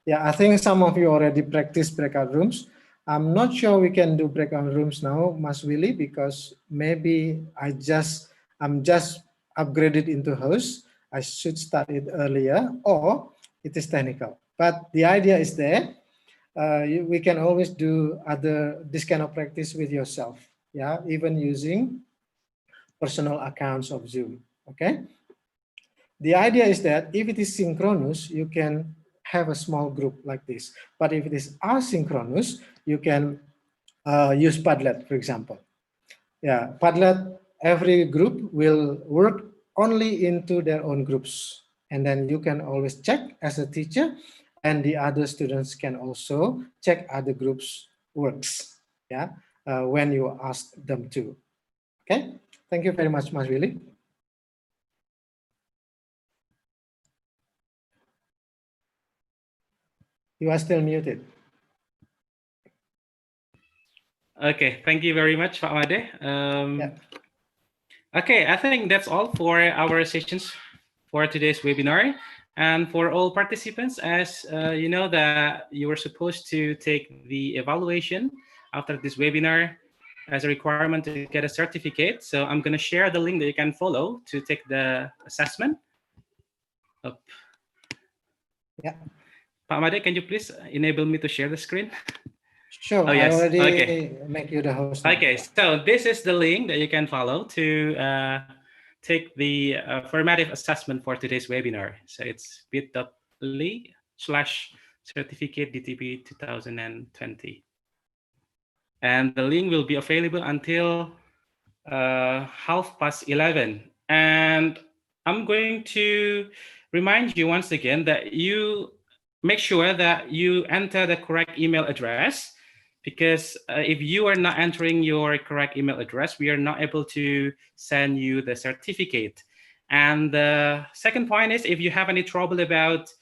Yeah, I think some of you already practice breakout rooms. I'm not sure we can do breakout rooms now, Mas Willy, because maybe I'm just upgraded into host. I should start it earlier, or it is technical. But the idea is there. We can always do this kind of practice with yourself. Yeah, even using personal accounts of Zoom. Okay. The idea is that if it is synchronous, you can have a small group like this. But if it is asynchronous, you can use Padlet, for example. Yeah, Padlet, every group will work only into their own groups. And then you can always check as a teacher, and the other students can also check other groups' works, yeah, when you ask them to. Okay, thank you very much, Mas Willy. You are still muted. Okay, thank you very much, Pak Made. Yeah. Okay, I think that's all for our sessions for today's webinar. And for all participants, as you know that you were supposed to take the evaluation after this webinar as a requirement to get a certificate. So I'm going to share the link that you can follow to take the assessment. Up. Yeah. Pak Made, can you please enable me to share the screen? Sure, oh, yes. I already okay. make you the host now. Okay, so this is the link that you can follow to take the formative assessment for today's webinar. So it's bit.ly/certificate DTP 2020. And the link will be available until 11:30. And I'm going to remind you once again that you make sure that you enter the correct email address, because if you are not entering your correct email address, we are not able to send you the certificate. And the second point is, if you have any trouble about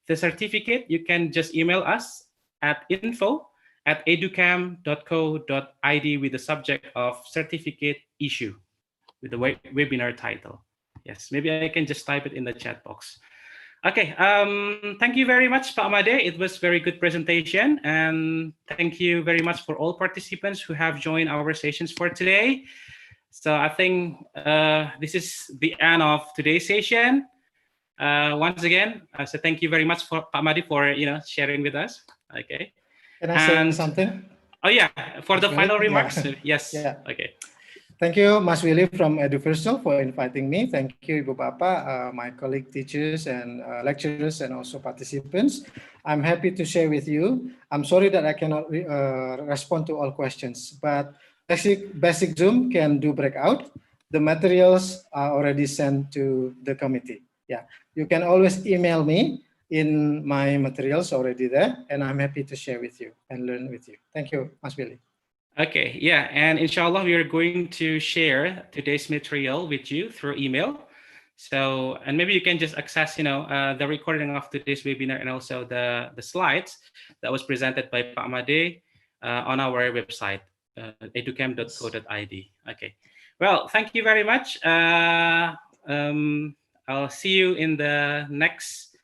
the certificate, you can just email us at info@educam.co.id with the subject of certificate issue with the webinar title. Yes, maybe I can just type it in the chat box. Okay, thank you very much, Pak Made. It was very good presentation, and thank you very much for all participants who have joined our sessions for today. So I think this is the end of today's session. Once again, so thank you very much for Pak Made for sharing with us. Okay. Can I say something? Oh yeah, for the final remarks. Yeah. Yes. Yeah. Okay. Thank you, Mas Willy from Eduversal for inviting me. Thank you, Ibu Papa, my colleague teachers and lecturers and also participants. I'm happy to share with you. I'm sorry that I cannot respond to all questions, but basic Zoom can do breakout. The materials are already sent to the committee. Yeah, you can always email me in my materials already there, and I'm happy to share with you and learn with you. Thank you, Mas Willy. Okay, yeah, and inshallah, we are going to share today's material with you through email. So, and maybe you can just access, the recording of today's webinar and also the slides that was presented by Pak Made on our website, educam.co.id. Okay, well, thank you very much. I'll see you in the next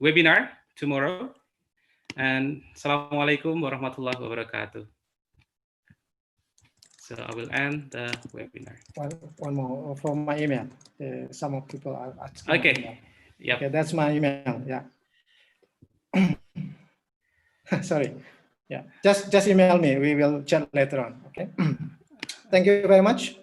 webinar tomorrow. And Assalamualaikum warahmatullahi wabarakatuh. So I will end the webinar. One more from my email. Some of people are asking. Okay. Yeah. Okay, that's my email. Yeah. Sorry. Yeah. Just email me. We will chat later on. Okay. Thank you very much.